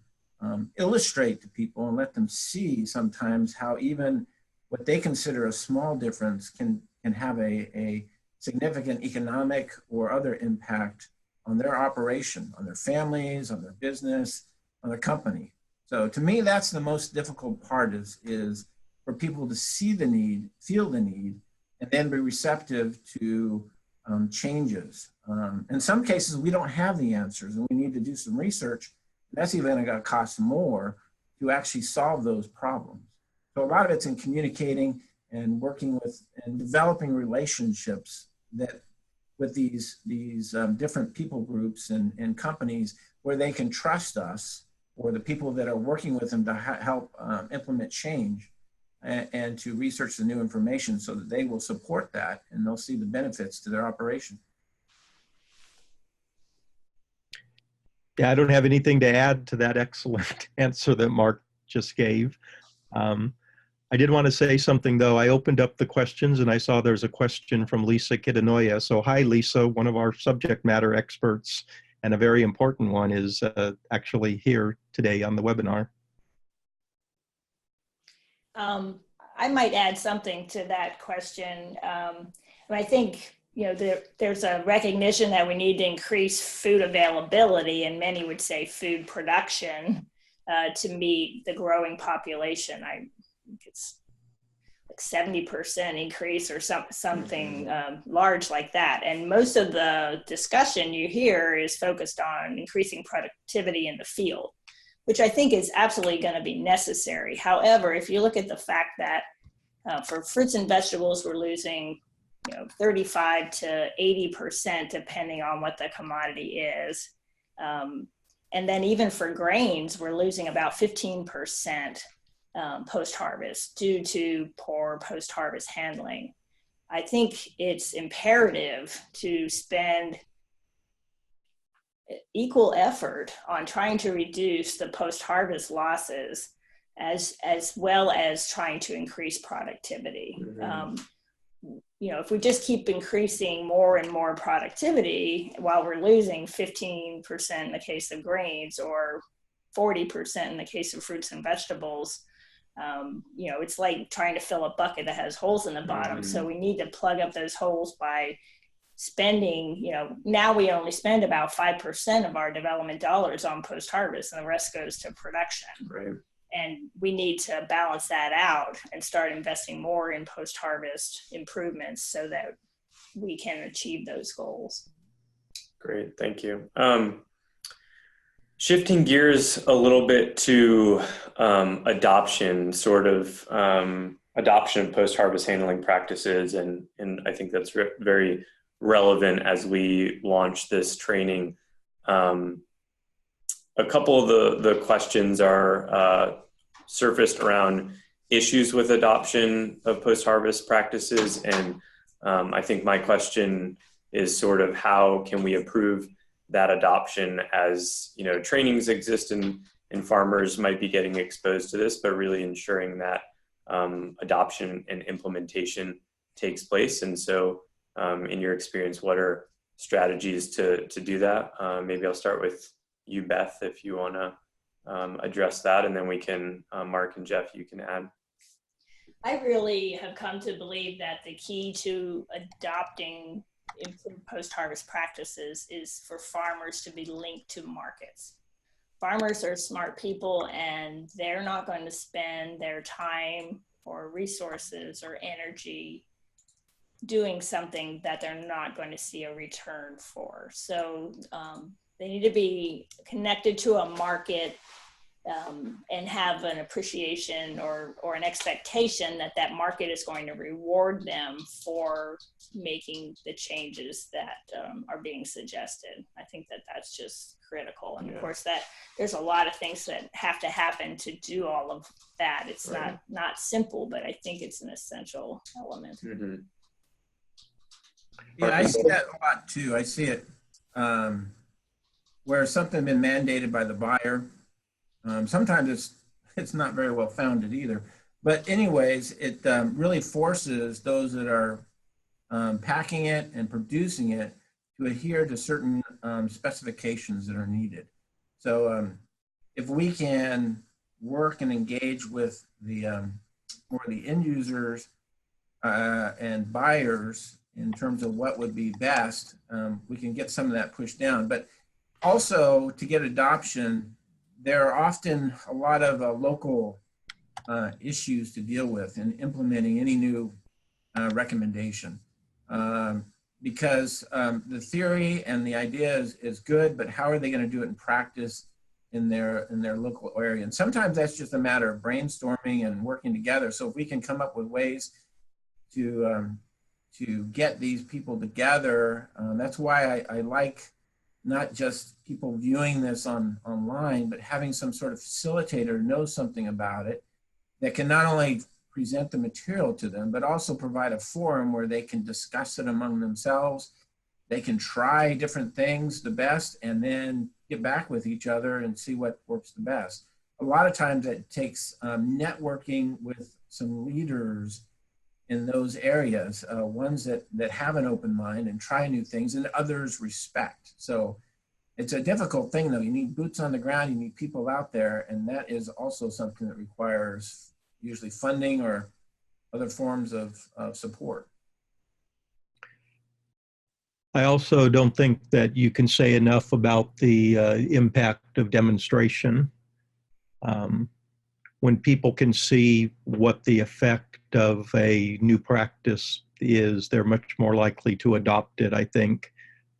illustrate to people and let them see sometimes how even what they consider a small difference can have a significant economic or other impact on their operation, on their families, on their business, on their company. So to me, that's the most difficult part is for people to see the need, feel the need, and then be receptive to changes. In some cases, we don't have the answers and we need to do some research. That's even going to cost more to actually solve those problems. So a lot of it's in communicating and working with and developing relationships that with these different people groups and companies where they can trust us or the people that are working with them to help implement change and to research the new information so that they will support that and they'll see the benefits to their operation. Yeah, I don't have anything to add to that excellent answer that Mark just gave. I did want to say something though. I opened up the questions and I saw there's a question from Lisa Kitanoya. So hi, Lisa, one of our subject matter experts, and a very important one is actually here today on the webinar. I might add something to that question. I think, you know, there's a recognition that we need to increase food availability, and many would say food production to meet the growing population. I think it's like 70% increase or something large like that. And most of the discussion you hear is focused on increasing productivity in the field, which I think is absolutely going to be necessary. However, if you look at the fact that for fruits and vegetables, we're losing 35 to 80% depending on what the commodity is. And then even for grains, we're losing about 15% post-harvest due to poor post-harvest handling. I think it's imperative to spend equal effort on trying to reduce the post-harvest losses as well as trying to increase productivity. Mm-hmm. If we just keep increasing more and more productivity while we're losing 15% in the case of grains or 40% in the case of fruits and vegetables, it's like trying to fill a bucket that has holes in the bottom. Mm-hmm. So we need to plug up those holes by spending, now we only spend about 5% of our development dollars on post-harvest and the rest goes to production. Right. And we need to balance that out and start investing more in post-harvest improvements so that we can achieve those goals. Great, thank you. Shifting gears a little bit to adoption, adoption of post-harvest handling practices, and I think that's very relevant as we launch this training. A couple of the questions are surfaced around issues with adoption of post-harvest practices. And I think my question is sort of how can we improve that adoption as, you know, trainings exist and farmers might be getting exposed to this, but really ensuring that adoption and implementation takes place. And so in your experience, what are strategies to do that? Maybe I'll start with you, Beth, if you want to address that, and then we can, Mark and Jeff, you can add. I really have come to believe that the key to adopting improved post-harvest practices is for farmers to be linked to markets. Farmers are smart people, and they're not going to spend their time or resources or energy doing something that they're not going to see a return for. So they need to be connected to a market and have an appreciation or an expectation that that market is going to reward them for making the changes that are being suggested. I think that that's just critical. And of course that there's a lot of things that have to happen to do all of that. It's not simple, but I think it's an essential element. Mm-hmm. Yeah, I see that a lot too. I see it where something been mandated by the buyer. Sometimes it's not very well founded either. But anyways, it really forces those that are packing it and producing it to adhere to certain specifications that are needed. So if we can work and engage with the more the end users and buyers in terms of what would be best, we can get some of that pushed down. But also to get adoption, there are often a lot of local issues to deal with in implementing any new recommendation. Because the theory and the idea is good, but how are they going to do it in practice in their local area? And sometimes that's just a matter of brainstorming and working together. So if we can come up with ways to get these people together, that's why I like not just people viewing this online, but having some sort of facilitator who knows something about it that can not only present the material to them, but also provide a forum where they can discuss it among themselves. They can try different things the best and then get back with each other and see what works the best. A lot of times it takes networking with some leaders in those areas, ones that have an open mind and try new things and others respect. So it's a difficult thing though. You need boots on the ground, you need people out there, and that is also something that requires usually funding or other forms of support. I also don't think that you can say enough about the impact of demonstration. When people can see what the effect of a new practice is, they're much more likely to adopt it, I think.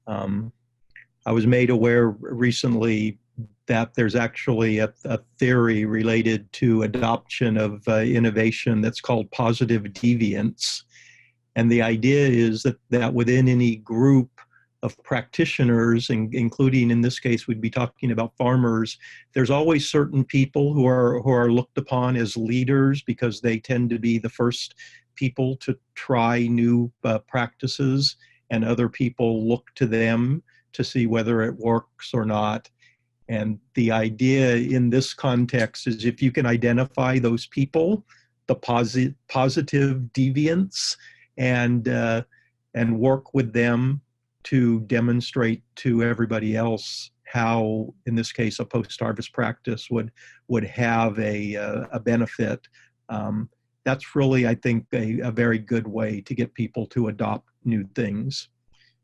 I was made aware recently that there's actually a theory related to adoption of innovation that's called positive deviance. And the idea is that within any group of practitioners, including in this case, we'd be talking about farmers, there's always certain people who are looked upon as leaders because they tend to be the first people to try new practices, and other people look to them to see whether it works or not. And the idea in this context is if you can identify those people, the positive deviants, and work with them to demonstrate to everybody else how, in this case, a post-harvest practice would have a benefit. That's really, I think, a very good way to get people to adopt new things.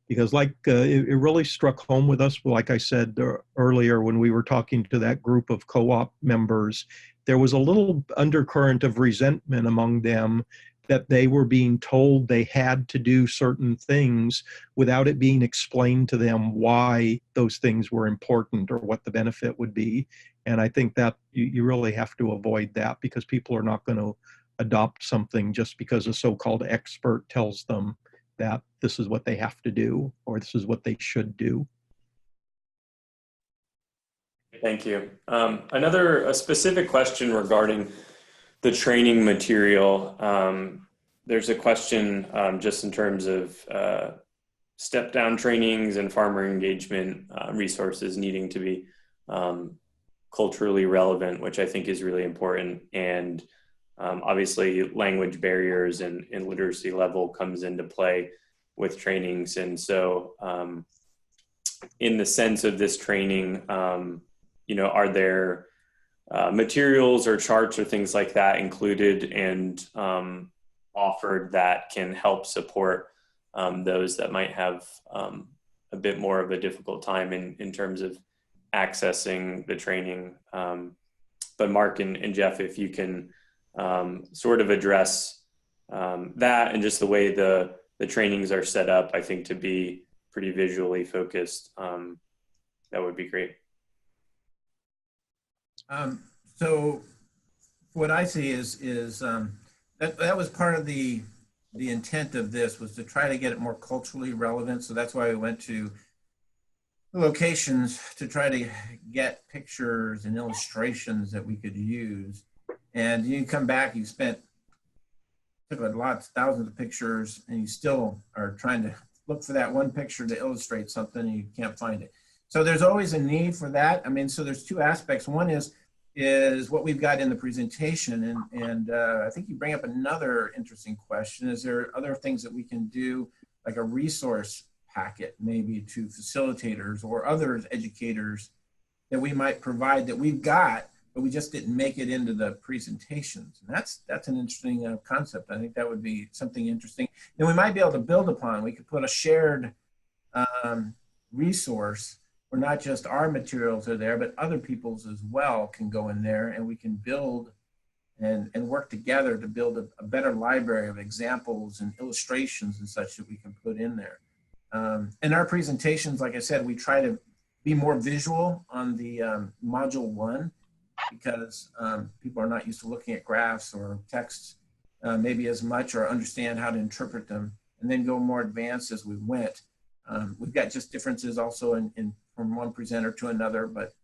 Because it really struck home with us, like I said earlier, when we were talking to that group of co-op members, there was a little undercurrent of resentment among them that they were being told they had to do certain things without it being explained to them why those things were important or what the benefit would be. And I think that you really have to avoid that, because people are not going to adopt something just because a so-called expert tells them that this is what they have to do or this is what they should do. Thank you. A specific question regarding the training material, there's a question just in terms of step down trainings and farmer engagement resources needing to be culturally relevant, which I think is really important. And obviously language barriers and literacy level comes into play with trainings. And so in the sense of this training, are there materials or charts or things like that included and offered that can help support those that might have a bit more of a difficult time in terms of accessing the training? But Mark and Jeff, if you can sort of address that and just the way the trainings are set up, I think to be pretty visually focused, that would be great. So what I see is that was part of the intent of this, was to try to get it more culturally relevant. So that's why we went to the locations to try to get pictures and illustrations that we could use. And you come back, you took thousands of pictures, and you still are trying to look for that one picture to illustrate something and you can't find it. So there's always a need for that. I mean, so there's two aspects. One is what we've got in the presentation. And I think you bring up another interesting question. Is there other things that we can do, like a resource packet, maybe to facilitators or other educators that we might provide that we've got, but we just didn't make it into the presentations? And that's an interesting concept. I think that would be something interesting. Then we might be able to build upon. We could put a shared resource where not just our materials are there, but other people's as well can go in there, and we can build and work together to build a better library of examples and illustrations and such that we can put in there. In our presentations, like I said, we try to be more visual on the module 1, because people are not used to looking at graphs or texts maybe as much, or understand how to interpret them, and then go more advanced as we went. We've got just differences also in from one presenter to another, but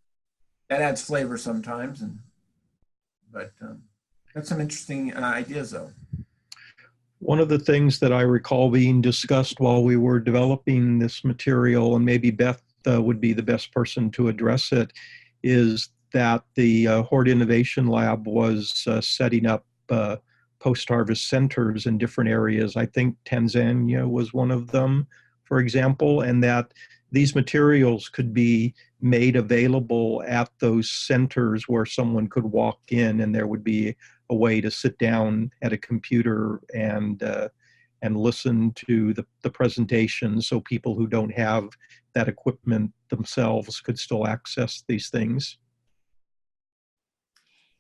that adds flavor sometimes. But that's some interesting ideas though. One of the things that I recall being discussed while we were developing this material, and maybe Beth would be the best person to address it, is that the Hort Innovation Lab was setting up post-harvest centers in different areas. I think Tanzania was one of them, for example, and that these materials could be made available at those centers where someone could walk in and there would be a way to sit down at a computer and listen to the presentation, so people who don't have that equipment themselves could still access these things.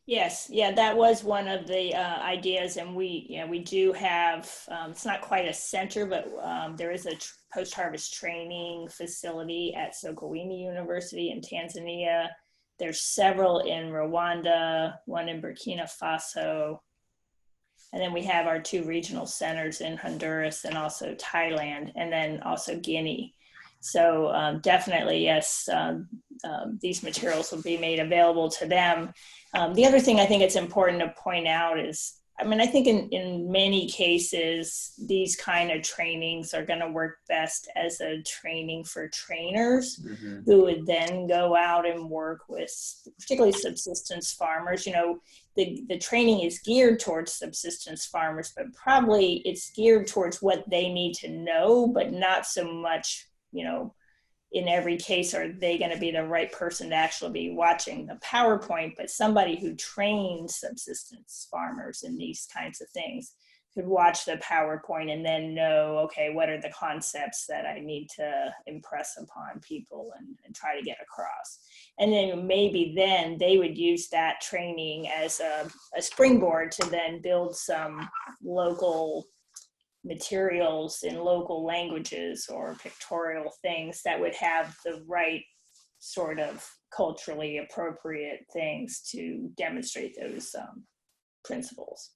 Yes, yeah, that was one of the ideas, and we do have, it's not quite a center, but there is a post-harvest training facility at Sokoine University in Tanzania. There's several in Rwanda, one in Burkina Faso, and then we have our 2 regional centers in Honduras and also Thailand, and then also Guinea. So definitely, yes, these materials will be made available to them. The other thing I think it's important to point out is, I mean, I think in many cases, these kind of trainings are going to work best as a training for trainers who would then go out and work with particularly subsistence farmers. You know, the training is geared towards subsistence farmers, but probably it's geared towards what they need to know, but not so much, you know, in every case, are they going to be the right person to actually be watching the PowerPoint, but somebody who trains subsistence farmers in these kinds of things could watch the PowerPoint and then know, okay, what are the concepts that I need to impress upon people and try to get across. And then maybe then they would use that training as a springboard to then build some local materials in local languages or pictorial things that would have the right sort of culturally appropriate things to demonstrate those principles.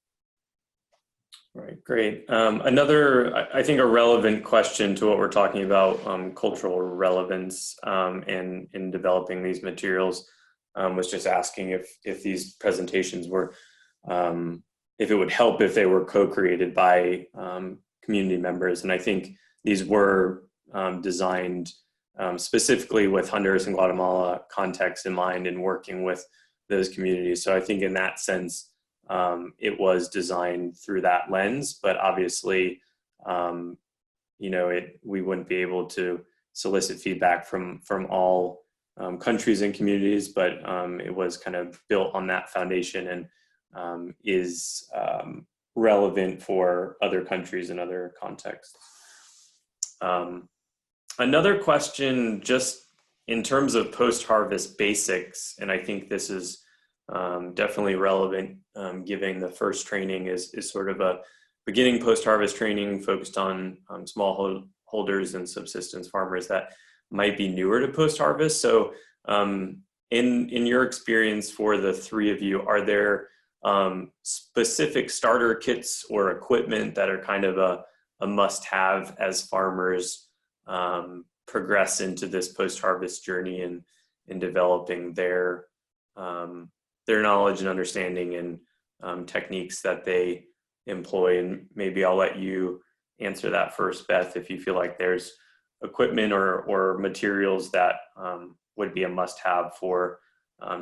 Right, great. Another, I think, a relevant question to what we're talking about, cultural relevance and in developing these materials, was just asking if these presentations were if it would help if they were co-created by community members. And I think these were designed specifically with Honduras and Guatemala context in mind and working with those communities. So I think in that sense, it was designed through that lens, but obviously, you know, we wouldn't be able to solicit feedback from all countries and communities, but it was kind of built on that foundation and is relevant for other countries and other contexts. Another question, just in terms of post-harvest basics, and I think this is definitely relevant, given the first training is sort of a beginning post-harvest training focused on smallholders and subsistence farmers that might be newer to post-harvest. So in your experience for the three of you, are there specific starter kits or equipment that are kind of a must-have as farmers progress into this post-harvest journey and in developing their knowledge and understanding and techniques that they employ? And maybe I'll let you answer that first, Beth, if you feel like there's equipment or materials that would be a must-have for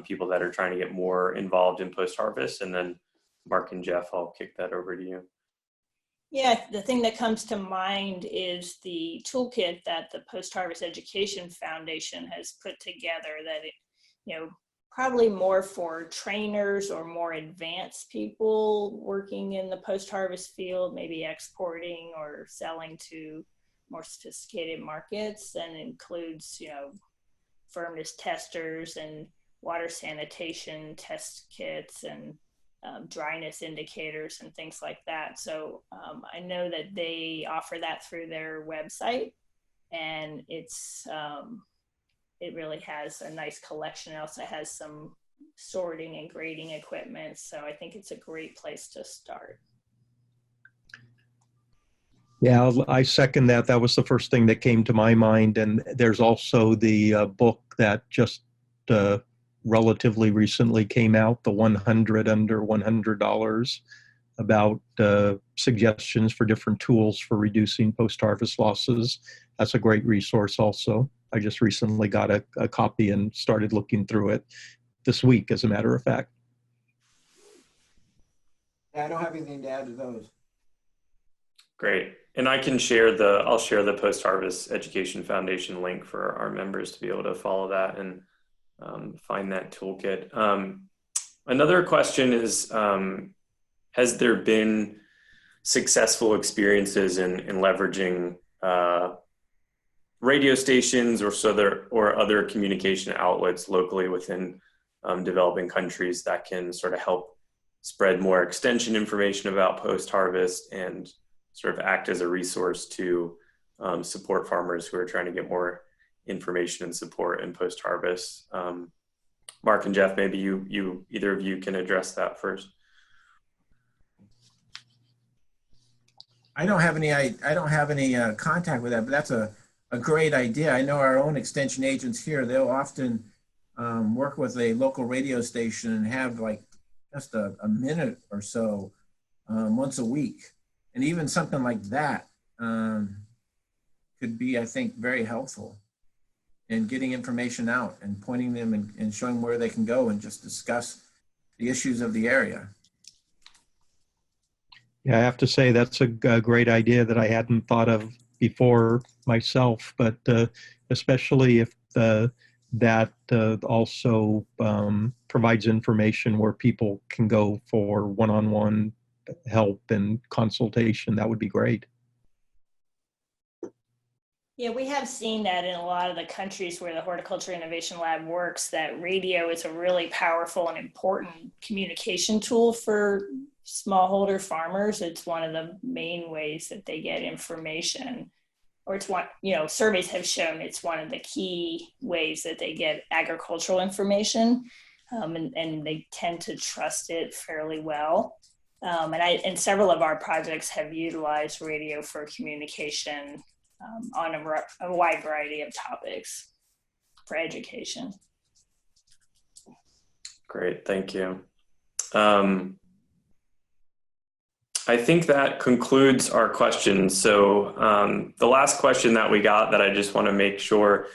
people that are trying to get more involved in post-harvest. And then Mark and Jeff, I'll kick that over to you. Yeah, the thing that comes to mind is the toolkit that the Post-Harvest Education Foundation has put together that, you know, probably more for trainers or more advanced people working in the post-harvest field, maybe exporting or selling to more sophisticated markets, and includes, you know, firmness testers and water sanitation test kits and dryness indicators and things like that. So I know that they offer that through their website, and it's it really has a nice collection. It also has some sorting and grading equipment. So I think it's a great place to start. Yeah, I second that. That was the first thing that came to my mind. And there's also the book that just relatively recently came out, the 100 Under $100, about suggestions for different tools for reducing post-harvest losses. That's a great resource also. I just recently got a copy and started looking through it this week, as a matter of fact. Yeah, I don't have anything to add to those. Great. And I can I'll share the Post-Harvest Education Foundation link for our members to be able to follow that and find that toolkit. Another question is, has there been successful experiences in leveraging radio stations or other communication outlets locally within developing countries that can sort of help spread more extension information about post-harvest and sort of act as a resource to support farmers who are trying to get more information and support in post-harvest? Mark and Jeff, maybe either of you can address that first. I don't have any contact with that, but that's a great idea. I know our own extension agents here, they'll often work with a local radio station and have like just a minute or so once a week. And even something like that could be, I think, very helpful in getting information out and pointing them and showing where they can go and just discuss the issues of the area. Yeah, I have to say that's a great idea that I hadn't thought of before myself, but especially if that also provides information where people can go for one-on-one help and consultation, that would be great. Yeah, we have seen that in a lot of the countries where the Horticulture Innovation Lab works, that radio is a really powerful and important communication tool for smallholder farmers. It's one of the main ways that they get information, or it's one, you know, surveys have shown it's one of the key ways that they get agricultural information, and they tend to trust it fairly well. And several of our projects have utilized radio for communication on a wide variety of topics for education. Great, thank you. I think that concludes our questions. So the last question that we got that I just want to make sure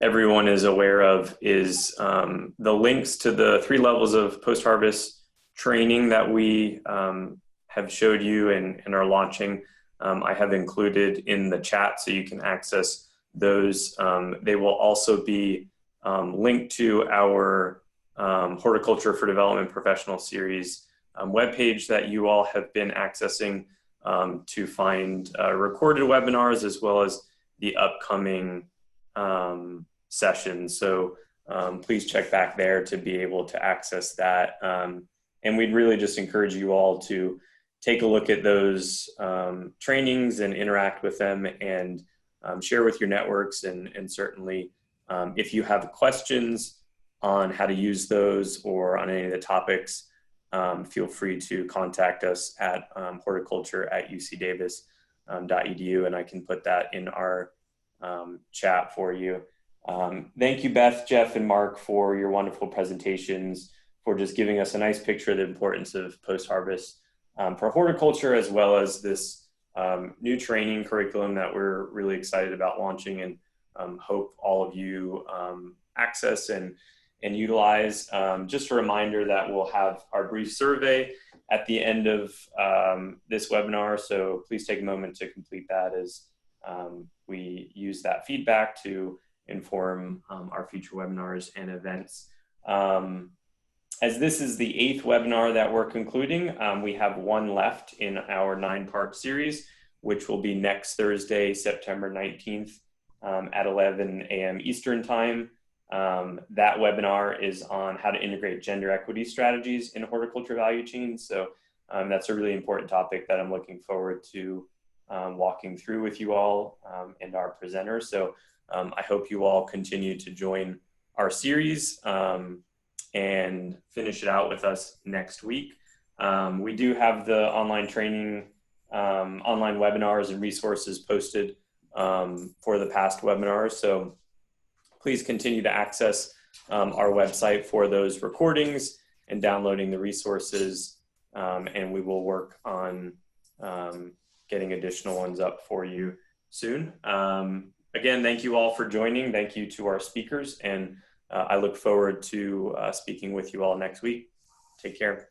everyone is aware of is the links to the 3 levels of post-harvest training that we have showed you and are launching. I have included in the chat so you can access those. They will also be linked to our Horticulture for Development Professional Series webpage that you all have been accessing to find recorded webinars as well as the upcoming sessions. So please check back there to be able to access that. And we'd really just encourage you all to take a look at those trainings and interact with them and share with your networks. And certainly if you have questions on how to use those or on any of the topics, feel free to contact us at horticulture@ucdavis.edu, and I can put that in our chat for you. Thank you, Beth, Jeff, and Mark, for your wonderful presentations, for just giving us a nice picture of the importance of post-harvest for horticulture, as well as this new training curriculum that we're really excited about launching, and hope all of you access and utilize. Just a reminder that we'll have our brief survey at the end of this webinar, so please take a moment to complete that as we use that feedback to inform our future webinars and events. As this is the 8th webinar that we're concluding, we have one left in our 9-part series, which will be next Thursday, September 19th at 11 a.m. Eastern Time. That webinar is on how to integrate gender equity strategies in horticulture value chains. So that's a really important topic that I'm looking forward to walking through with you all and our presenters. So I hope you all continue to join our series and finish it out with us next week. We do have the online training, online webinars and resources posted for the past webinars. So please continue to access our website for those recordings and downloading the resources, and we will work on getting additional ones up for you soon. Again, thank you all for joining. Thank you to our speakers, and I look forward to speaking with you all next week. Take care.